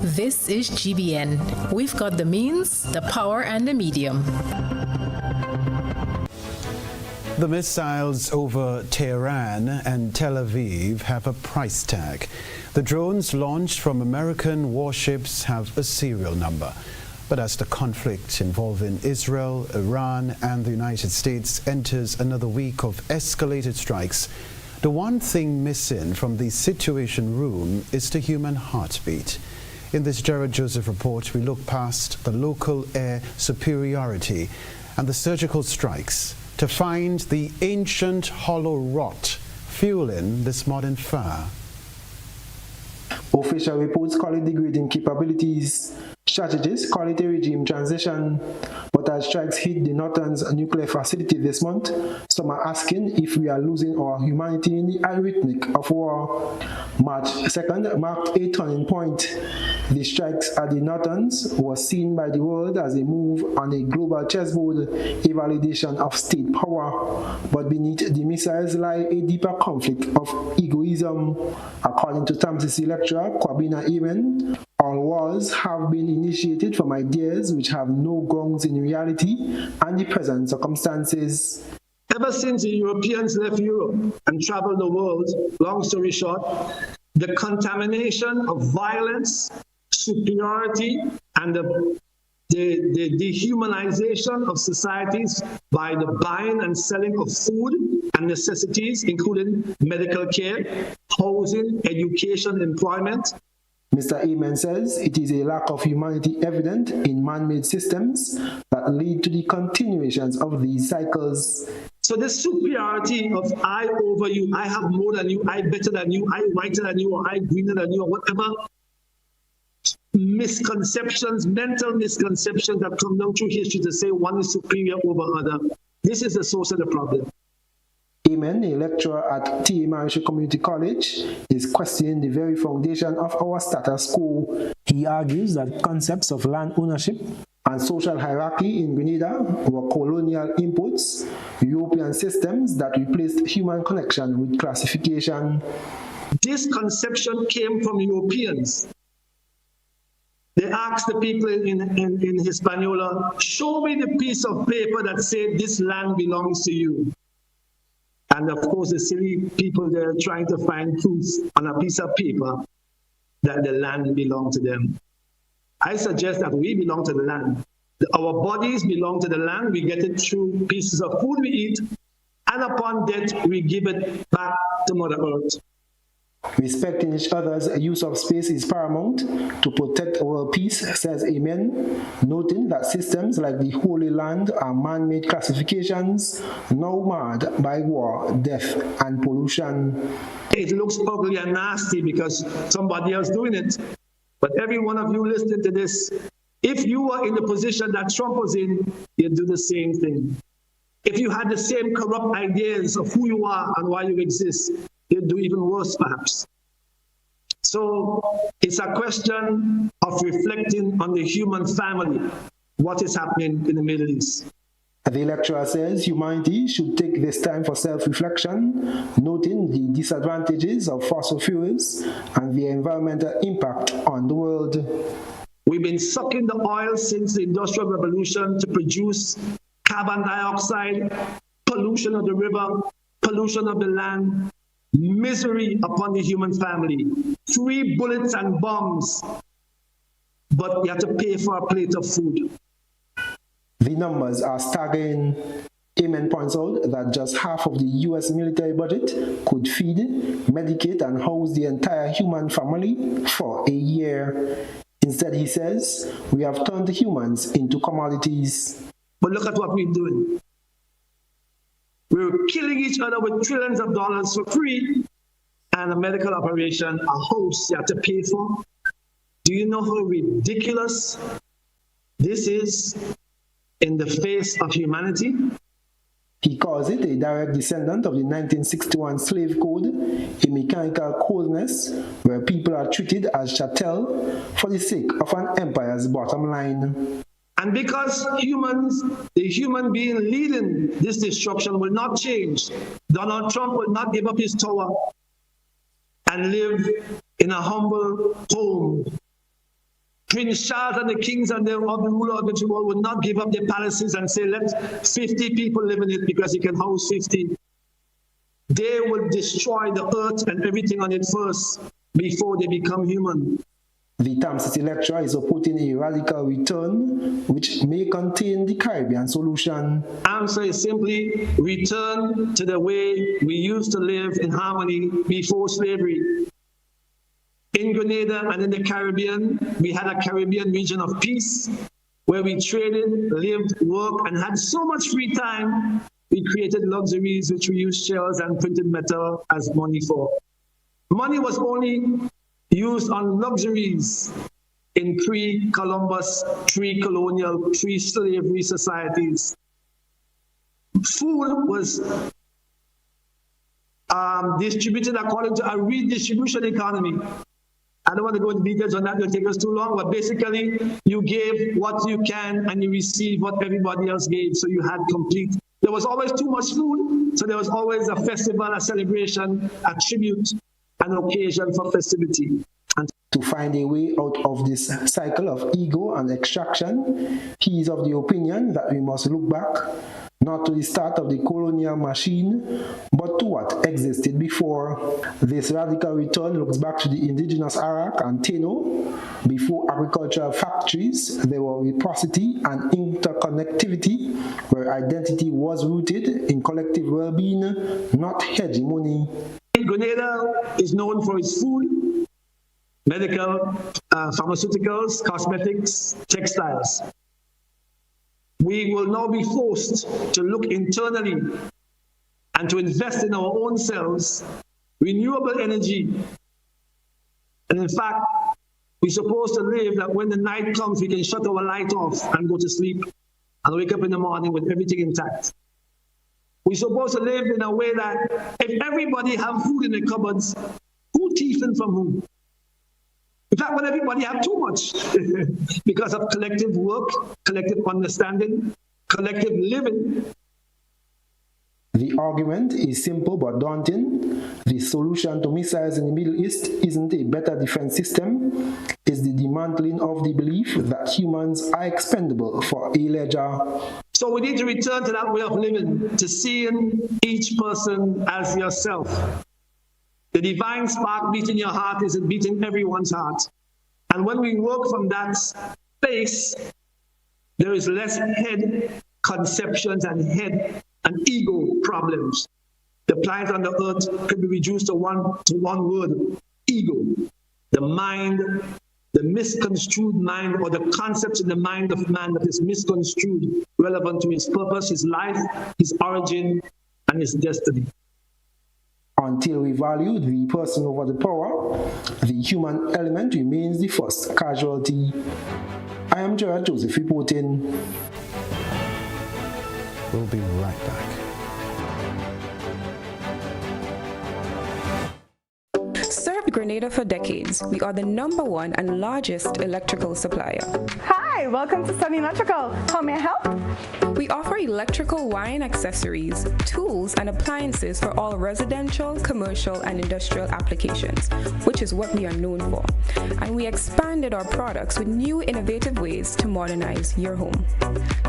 This is GBN. We've got the means, the power, and the medium. The missiles over Tehran and Tel Aviv have a price tag. The drones launched from American warships have a serial number. But as the conflict involving Israel, Iran, and the United States enters another week of escalated strikes, the one thing missing from the Situation Room is the human heartbeat. In this Jared Joseph report, we look past the local air superiority and the surgical strikes to find the ancient hollow rot fueling this modern fire. Official reports call it degrading capabilities. Strategists call it a regime transition. But as strikes hit the Norton's nuclear facility this month, some are asking if we are losing our humanity in the arrhythmic of war. March 2nd marked a turning point. The strikes at the Nortons was seen by the world as a move on a global chessboard, a validation of state power. But beneath the missiles lie a deeper conflict of egoism. According to Tamsisi lecturer Kwabena Amen, all wars have been initiated from ideas which have no grounds in reality and the present circumstances. Ever since the Europeans left Europe and traveled the world, long story short, the contamination of violence, superiority, and the dehumanization of societies by the buying and selling of food and necessities, including medical care, housing, education, employment. Mr. Amen says it is a lack of humanity evident in man-made systems that lead to the continuations of these cycles. So the superiority of I over you, I have more than you, I better than you, I whiter than you, or I greener than you, or whatever misconceptions, mental misconceptions that come down through history to say one is superior over other. This is the source of the problem. Amen, a lecturer at T.A. Marish Community College, is questioning the very foundation of our status quo. He argues that concepts of land ownership and social hierarchy in Grenada were colonial inputs, European systems that replaced human connection with classification. This conception came from Europeans. They asked the people in Hispaniola, show me the piece of paper that said this land belongs to you. And of course, the silly people there trying to find proof on a piece of paper that the land belonged to them. I suggest that we belong to the land. Our bodies belong to the land. We get it through pieces of food we eat, and upon death, we give it back to Mother Earth. Respecting each other's use of space is paramount to protect our peace, says Amen, noting that systems like the Holy Land are man-made classifications now marred by war, death, and pollution. It looks ugly and nasty because somebody else doing it. But every one of you listening to this, if you were in the position that Trump was in, you'd do the same thing. If you had the same corrupt ideas of who you are and why you exist, you'd do even worse, perhaps. So it's a question of reflecting on the human family, what is happening in the Middle East. The lecturer says humanity should take this time for self-reflection, noting the disadvantages of fossil fuels and the environmental impact on the world. We've been sucking the oil since the Industrial Revolution to produce carbon dioxide, pollution of the river, pollution of the land, misery upon the human family, free bullets and bombs, but you have to pay for a plate of food. The numbers are staggering. Amen points out that just half of the U.S. military budget could feed, medicate, and house the entire human family for a year. Instead, he says, we have turned humans into commodities. But look at what we're doing. We're killing each other with trillions of dollars for free, and a medical operation, a house you have to pay for. Do you know how ridiculous this is in the face of humanity? He calls it a direct descendant of the 1961 slave code, a mechanical coldness where people are treated as chattel for the sake of an empire's bottom line. And because humans, the human being leading this destruction will not change, Donald Trump will not give up his tower and live in a humble home. Prince Charles and the kings and the ruler of the world will not give up their palaces and say, let 50 people live in it because he can house 50. They will destroy the earth and everything on it first before they become human. The Tamsisi lecturer is supporting a radical return which may contain the Caribbean solution. Answer is simply return to the way we used to live in harmony before slavery. In Grenada and in the Caribbean, we had a Caribbean region of peace where we traded, lived, worked, and had so much free time. We created luxuries which we used shells and printed metal as money for. Money was only used on luxuries in pre-Columbus, pre-colonial, pre-slavery societies. Food was distributed according to a redistribution economy. I don't want to go into details on that, it'll take us too long, but basically you gave what you can and you received what everybody else gave, so you had complete. There was always too much food, so there was always a festival, a celebration, a tribute, an occasion for festivity. And to find a way out of this cycle of ego and extraction, he is of the opinion that we must look back, not to the start of the colonial machine, but to what existed before. This radical return looks back to the indigenous Arak and Taino. Before agricultural factories, there were reciprocity and interconnectivity, where identity was rooted in collective well-being, not hegemony. Grenada is known for its food, medical, pharmaceuticals, cosmetics, textiles. We will now be forced to look internally and to invest in our own selves, renewable energy. And in fact, we're supposed to live that when the night comes, we can shut our light off and go to sleep and wake up in the morning with everything intact. We're supposed to live in a way that if everybody have food in the cupboards, who thieving from who? In fact, when everybody have too much because of collective work, collective understanding, collective living. The argument is simple but daunting. The solution to missiles in the Middle East isn't a better defense system. It's the dismantling of the belief that humans are expendable for a ledger. So we need to return to that way of living, to seeing each person as yourself. The divine spark beating your heart isn't beating everyone's heart. And when we work from that space, there is less head conceptions and head and ego problems. The planet on the earth could be reduced to one word, ego. The mind, the misconstrued mind, or the concepts in the mind of man that is misconstrued, relevant to his purpose, his life, his origin, and his destiny. Until we value the person over the power, the human element remains the first casualty. I am Gerard Joseph reporting. We'll be right back. Served Grenada for decades, we are the #1 and largest electrical supplier. Hi, welcome to Sunny Electrical. How may I help? We offer electrical wire accessories, tools, and appliances for all residential, commercial, and industrial applications, which is what we are known for. And we expanded our products with new innovative ways to modernize your home.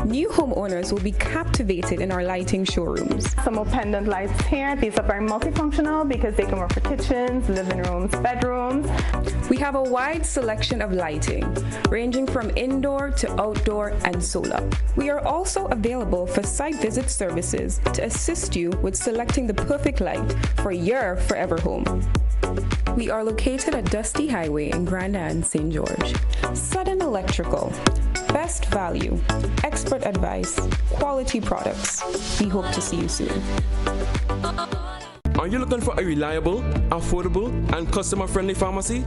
New homeowners will be captivated in our lighting showrooms. Some more pendant lights here. These are very multifunctional because they can work for kitchens, living rooms, bedrooms. We have a wide selection of lighting, ranging from indoor to outdoor and solar. We are also available for site visit services to assist you with selecting the perfect light for your forever home. We are located at Dusty Highway in Grand Anse, St. George. Sudden Electrical. Best value, expert advice, quality products. We hope to see you soon. Are you looking for a reliable, affordable, and customer-friendly pharmacy?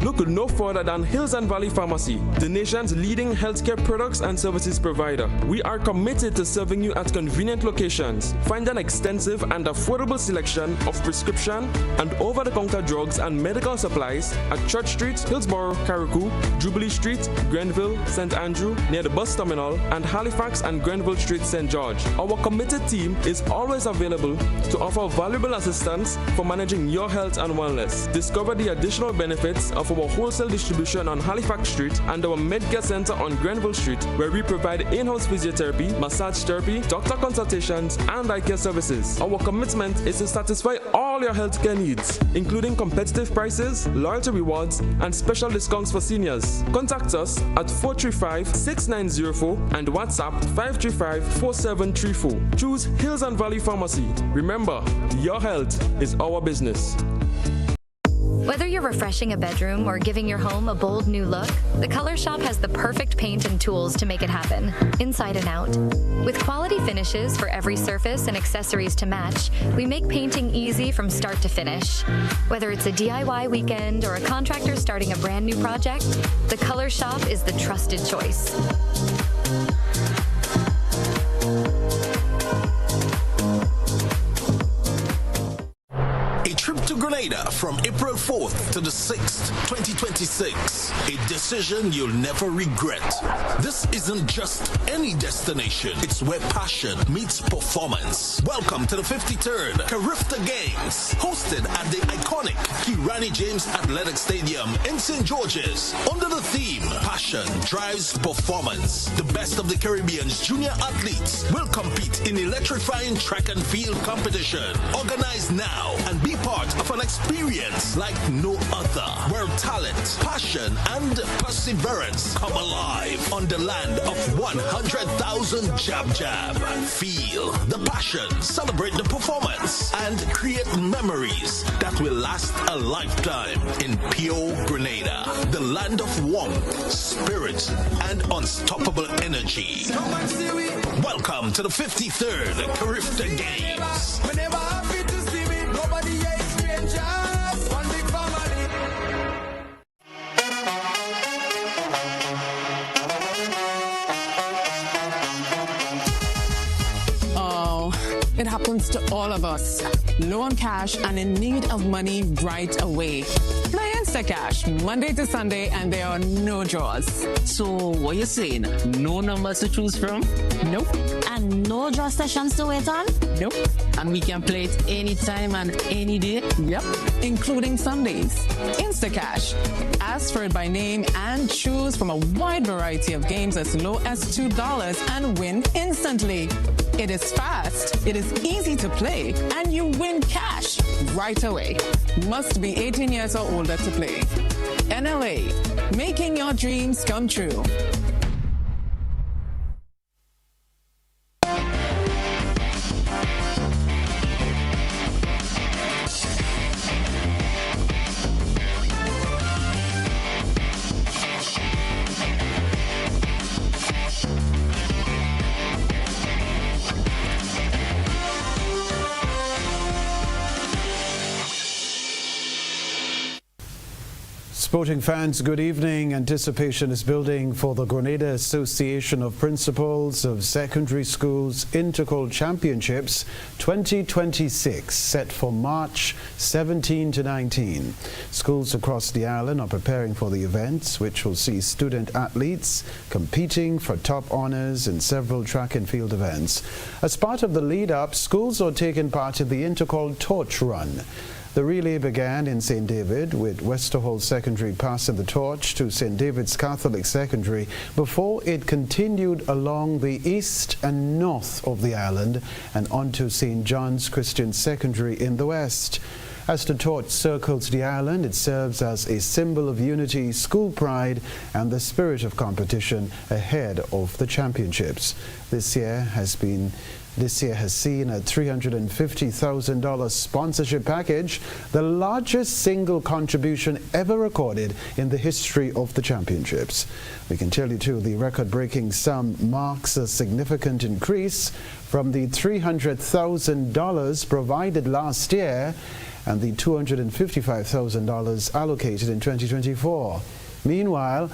Look no further than Hills and Valley Pharmacy, the nation's leading healthcare products and services provider. We are committed to serving you at convenient locations. Find an extensive and affordable selection of prescription and over-the-counter drugs and medical supplies at Church Street, Hillsborough, Carriacou, Jubilee Street, Grenville, St. Andrew, near the bus terminal, and Halifax and Grenville Street, St. George. Our committed team is always available to offer valuable assistance for managing your health and wellness. Discover the additional benefits of our wholesale distribution on Halifax Street and our Medcare Center on Grenville Street, where we provide in-house physiotherapy, massage therapy, doctor consultations, and eye care services. Our commitment is to satisfy all your healthcare needs, including competitive prices, loyalty rewards, and special discounts for seniors. Contact us at 435-6904 and WhatsApp 535-4734. Choose Hills and Valley Pharmacy. Remember, your health is our business. Whether you're refreshing a bedroom or giving your home a bold new look, the Color Shop has the perfect paint and tools to make it happen, inside and out. With quality finishes for every surface and accessories to match, we make painting easy from start to finish. Whether it's a DIY weekend or a contractor starting a brand new project, the Color Shop is the trusted choice. A trip to Grenada from April 4th to the 6th, 2026. A decision you'll never regret. This isn't just any destination. It's where passion meets performance. Welcome to the 53rd Carifta Games, hosted at the iconic Kirani James Athletic Stadium in St. George's. Under the theme, Passion Drives Performance. The best of the Caribbean's junior athletes will compete in electrifying track and field competition. Organize now and be part of an experience like no other, where talent, passion, and perseverance come alive on the land of 100,000 Jab Jab. Feel the passion, celebrate the performance, and create memories that will last a lifetime in pure Grenada, the land of warmth, spirit, and unstoppable energy. Welcome to the 53rd Carifta Games. Whenever happy to see me, nobody is strangers, one big family. Oh, it happens to all of us. Low on cash and in need of money right away. Play Instacash Monday to Sunday and there are no draws. So what you saying? No numbers to choose from? Nope. And no draw sessions to wait on? Nope. And we can play it anytime and any day? Yep, including Sundays. Instacash. Ask for it by name and choose from a wide variety of games as low as $2 and win instantly. It is fast, it is easy to play, and you win cash right away. Must be 18 years or older to play. NLA, making your dreams come true. Sporting fans, good evening. Anticipation is building for the Grenada Association of Principals of Secondary Schools Intercol Championships 2026, set for March 17 to 19. Schools across the island are preparing for the events, which will see student athletes competing for top honors in several track and field events. As part of the lead-up, schools are taking part in the Intercol Torch Run. The relay began in St. David, with Westerhall Secondary passing the torch to St. David's Catholic Secondary before it continued along the east and north of the island and onto St. John's Christian Secondary in the west. As the torch circles the island, it serves as a symbol of unity, school pride, and the spirit of competition ahead of the championships. This year has seen a $350,000 sponsorship package, the largest single contribution ever recorded in the history of the championships. We can tell you too, the record-breaking sum marks a significant increase from the $300,000 provided last year and the $255,000 allocated in 2024. Meanwhile,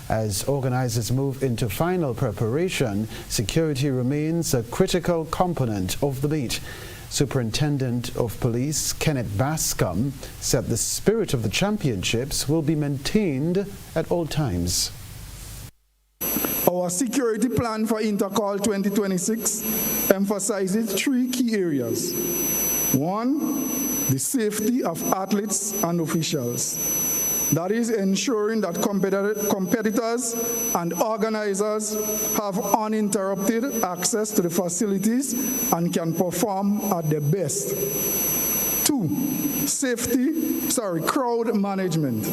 as organizers move into final preparation, security remains a critical component of the beat. Superintendent of Police Kenneth Bascom said the spirit of the championships will be maintained at all times. Our security plan for Intercol 2026 emphasizes three key areas. One, the safety of athletes and officials. That is ensuring that competitors and organizers have uninterrupted access to the facilities and can perform at their best. Two, crowd management.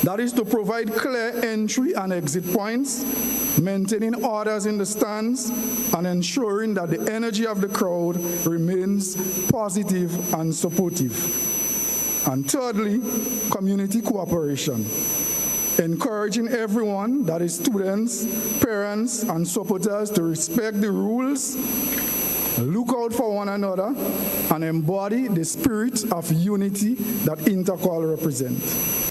That is to provide clear entry and exit points, maintaining orders in the stands, and ensuring that the energy of the crowd remains positive and supportive. And thirdly, community cooperation, encouraging everyone, that is students, parents, and supporters, to respect the rules, look out for one another, and embody the spirit of unity that Intercall represents.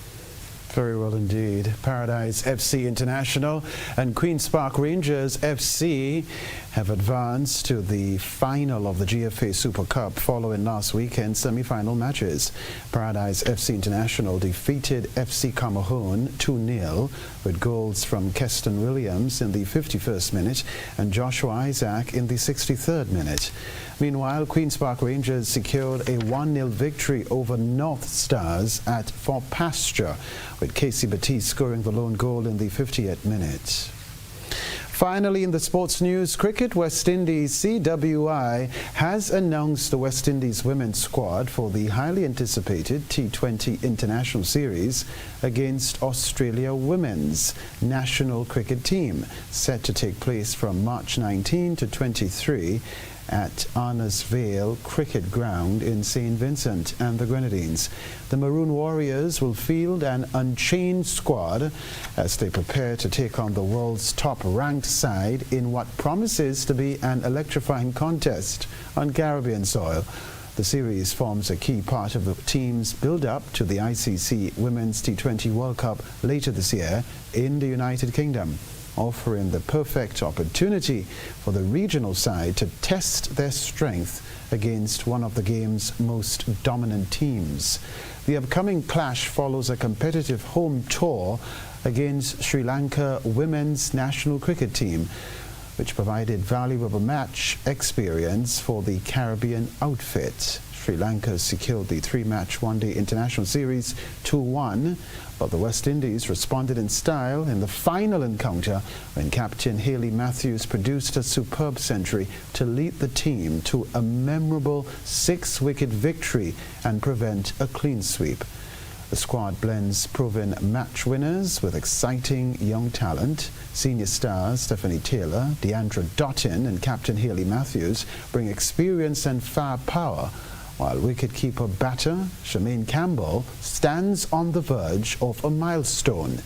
Very well indeed. Paradise FC International and Queen's Park Rangers FC have advanced to the final of the GFA Super Cup following last weekend's semi-final matches. Paradise FC International defeated FC Cameroon 2-0 with goals from Keston Williams in the 51st minute and Joshua Isaac in the 63rd minute. Meanwhile, Queen's Park Rangers secured a 1-0 victory over North Stars at Fort Pasture, with Casey Baptiste scoring the lone goal in the 58th minute. Finally, in the sports news, cricket, West Indies CWI has announced the West Indies women's squad for the highly anticipated T20 International Series against Australia women's national cricket team, set to take place from March 19 to 23 at Arna's Vale Cricket Ground in St. Vincent and the Grenadines. The Maroon Warriors will field an unchanged squad as they prepare to take on the world's top-ranked side in what promises to be an electrifying contest on Caribbean soil. The series forms a key part of the team's build-up to the ICC Women's T20 World Cup later this year in the United Kingdom, offering the perfect opportunity for the regional side to test their strength against one of the game's most dominant teams. The upcoming clash follows a competitive home tour against Sri Lanka women's national cricket team, which provided valuable match experience for the Caribbean outfit. Sri Lanka secured the three-match one-day international series 2-1, but the West Indies responded in style in the final encounter when Captain Hayley Matthews produced a superb century to lead the team to a memorable 6-wicket victory and prevent a clean sweep. The squad blends proven match winners with exciting young talent. Senior stars Stephanie Taylor, Deandra Dottin and Captain Hayley Matthews bring experience and firepower, while wicket-keeper batter Shemaine Campbell stands on the verge of a milestone,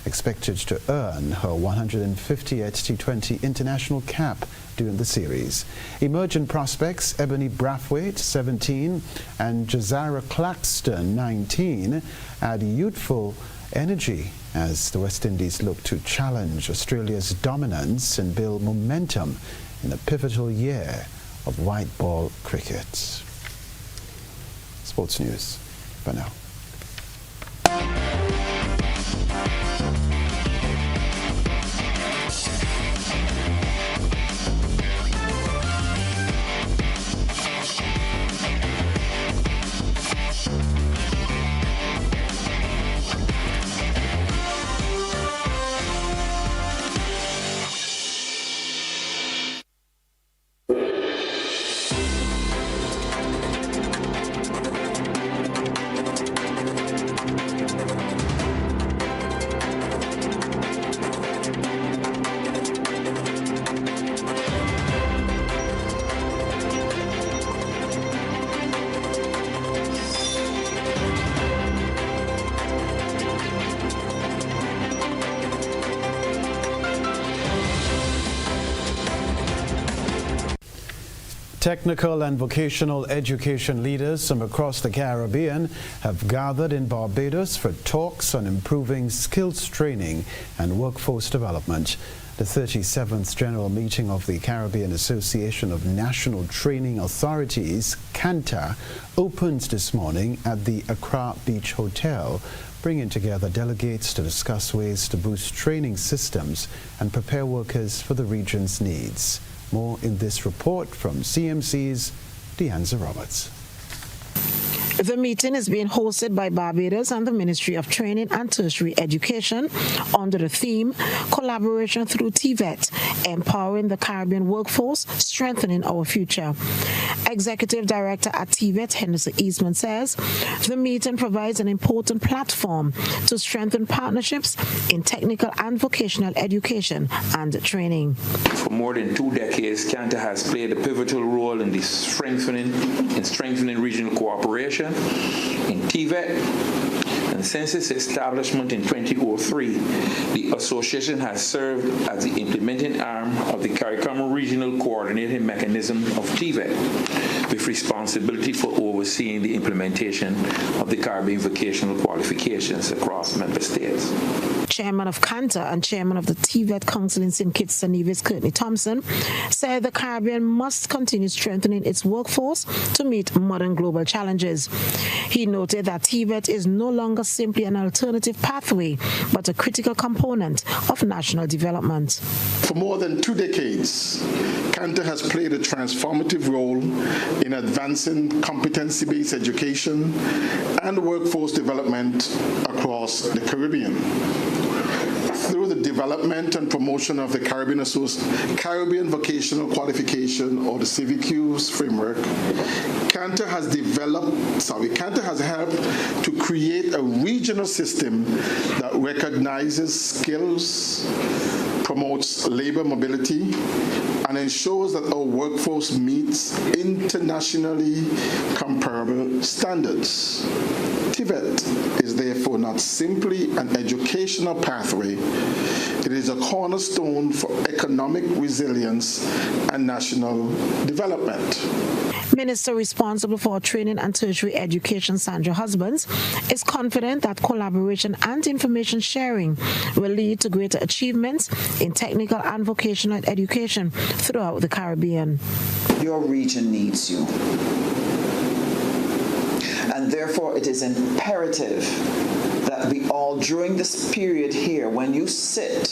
expected to earn her 150th T20 international cap during the series. Emerging prospects Ebony Brathwaite, 17, and Jazira Claxton, 19, add youthful energy as the West Indies look to challenge Australia's dominance and build momentum in a pivotal year of white ball cricket. Sports news for now. Technical and vocational education leaders from across the Caribbean have gathered in Barbados for talks on improving skills training and workforce development. The 37th General Meeting of the Caribbean Association of National Training Authorities, CANTA, opened this morning at the Accra Beach Hotel, bringing together delegates to discuss ways to boost training systems and prepare workers for the region's needs. More in this report from CMC's Deanza Roberts. The meeting is being hosted by Barbados and the Ministry of Training and Tertiary Education under the theme Collaboration Through TVET, Empowering the Caribbean Workforce, Strengthening Our Future. Executive Director at TVET, Henderson Eastman, says the meeting provides an important platform to strengthen partnerships in technical and vocational education and training. For more than 2 decades, Cantor has played a pivotal role in strengthening regional cooperation in TVET. And since its establishment in 2003, the association has served as the implementing arm of the CARICOM Regional Coordinating Mechanism of TVET, with responsibility for overseeing the implementation of the Caribbean vocational qualifications across member states. Chairman of Cantor and Chairman of the TVET Council in St. Kitts and Nevis, Courtney Thompson, said the Caribbean must continue strengthening its workforce to meet modern global challenges. He noted that TVET is no longer simply an alternative pathway, but a critical component of national development. For more than 2 decades, Cantor has played a transformative role in advancing competency-based education and workforce development across the Caribbean. Through the development and promotion of the Caribbean Vocational Qualification, or the CVQs framework, Cantor has helped to create a regional system that recognizes skills, promotes labor mobility, and ensures that our workforce meets internationally comparable standards. TVET is therefore not simply an educational pathway. It is a cornerstone for economic resilience and national development. Minister responsible for training and tertiary education, Sandra Husbands, is confident that collaboration and information sharing will lead to greater achievements in technical and vocational education throughout the Caribbean. Your region needs you. And therefore, it is imperative that we all, during this period here, when you sit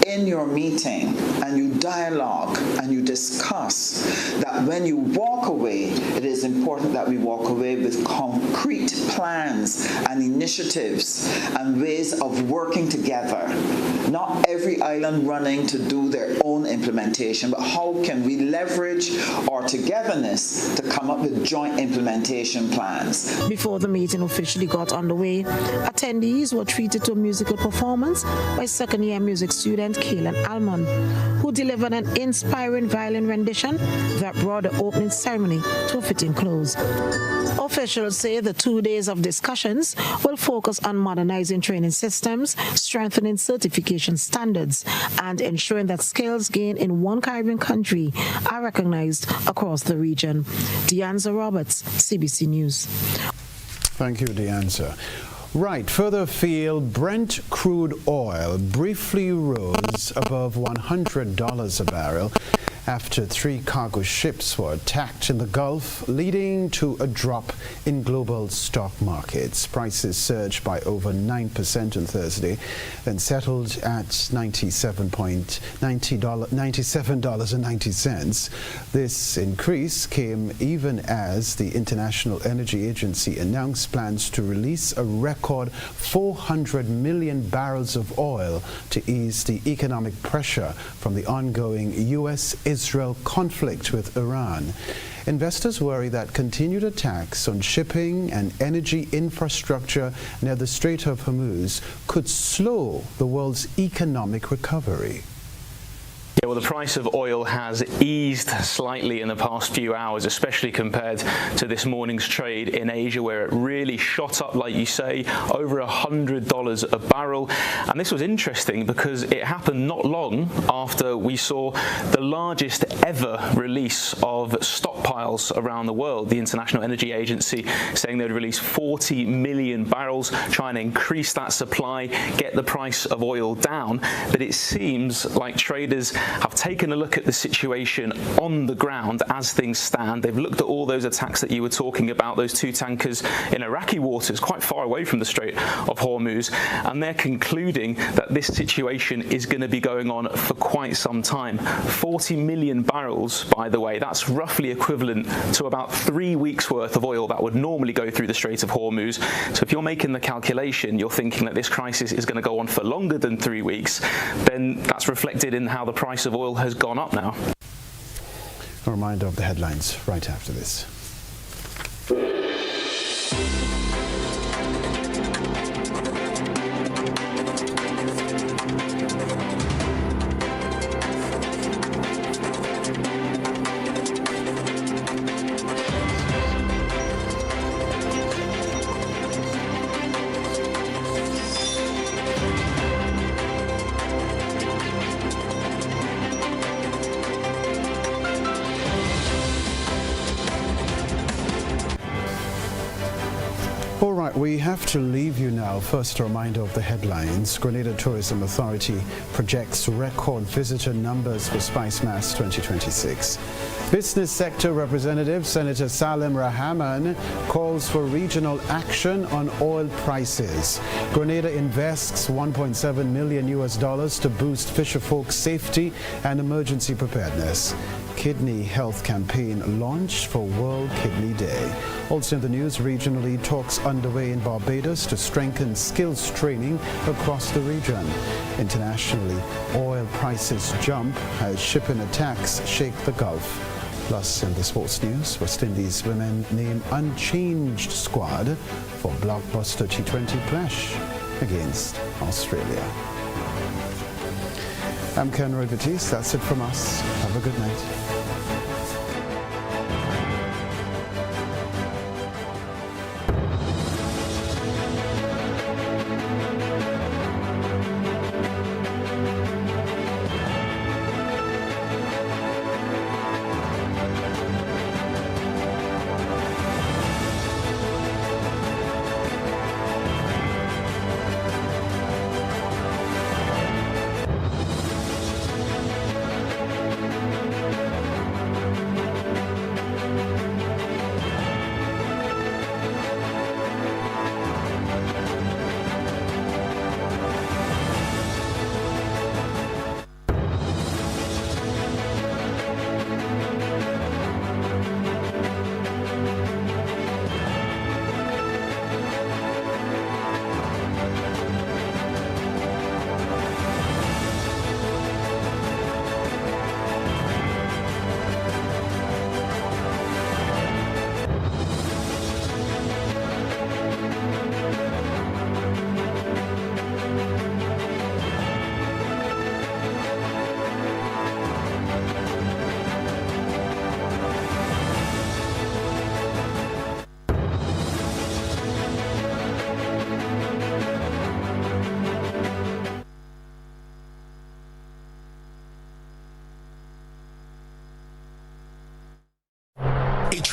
in your meeting and you dialogue and you discuss, that when you walk away, it is important that we walk away with concrete plans and initiatives and ways of working together. Not every island running to do their own implementation, but how can we leverage our togetherness to come up with joint implementation plans. Before the meeting officially got underway, attendees were treated to a musical performance by second-year music student Kaylin Almond, who delivered an inspiring violin rendition that brought the opening ceremony to a fitting close. Officials say the 2 days of discussions will focus on modernizing training systems, strengthening certification standards, and ensuring that skills gained in one Caribbean country are recognized across the region. Deanza Roberts, CBC News. Thank you, Deanza. Right, further afield, Brent crude oil briefly rose above $100 a barrel after 3 cargo ships were attacked in the Gulf, leading to a drop in global stock markets. Prices surged by over 9% on Thursday, then settled at $97.90. This increase came even as the International Energy Agency announced plans to release a record 400 million barrels of oil to ease the economic pressure from the ongoing U.S.-Israel conflict with Iran. Investors worry that continued attacks on shipping and energy infrastructure near the Strait of Hormuz could slow the world's economic recovery. Yeah, well, the price of oil has eased slightly in the past few hours, especially compared to this morning's trade in Asia, where it really shot up, like you say, over $100 a barrel. And this was interesting because it happened not long after we saw the largest ever release of stockpiles around the world. The International Energy Agency saying they'd release 40 million barrels, trying to increase that supply, get the price of oil down. But it seems like traders have taken a look at the situation on the ground as things stand. They've looked at all those attacks that you were talking about, those 2 tankers in Iraqi waters, quite far away from the Strait of Hormuz, and they're concluding that this situation is going to be going on for quite some time. 40 million barrels, by the way, that's roughly equivalent to about 3 weeks worth of oil that would normally go through the Strait of Hormuz. So if you're making the calculation, you're thinking that this crisis is going to go on for longer than 3 weeks, then that's reflected in how the price of oil has gone up now. A reminder of the headlines right after this. All right, we have to leave you now. First, a reminder of the headlines. Grenada Tourism Authority projects record visitor numbers for Spice Mass 2026. Business sector representative Senator Salim Rahman calls for regional action on oil prices. Grenada invests $1.7 million to boost fisherfolk safety and emergency preparedness. Kidney health campaign launched for World Kidney Day. Also in the news, regionally, talks underway in Barbados to strengthen skills training across the region. Internationally, oil prices jump as shipping attacks shake the Gulf. Plus, in the sports news, West Indies women name unchanged squad for blockbuster T20 clash against Australia. I'm Kenroy, Baptiste. That's it from us. Have a good night.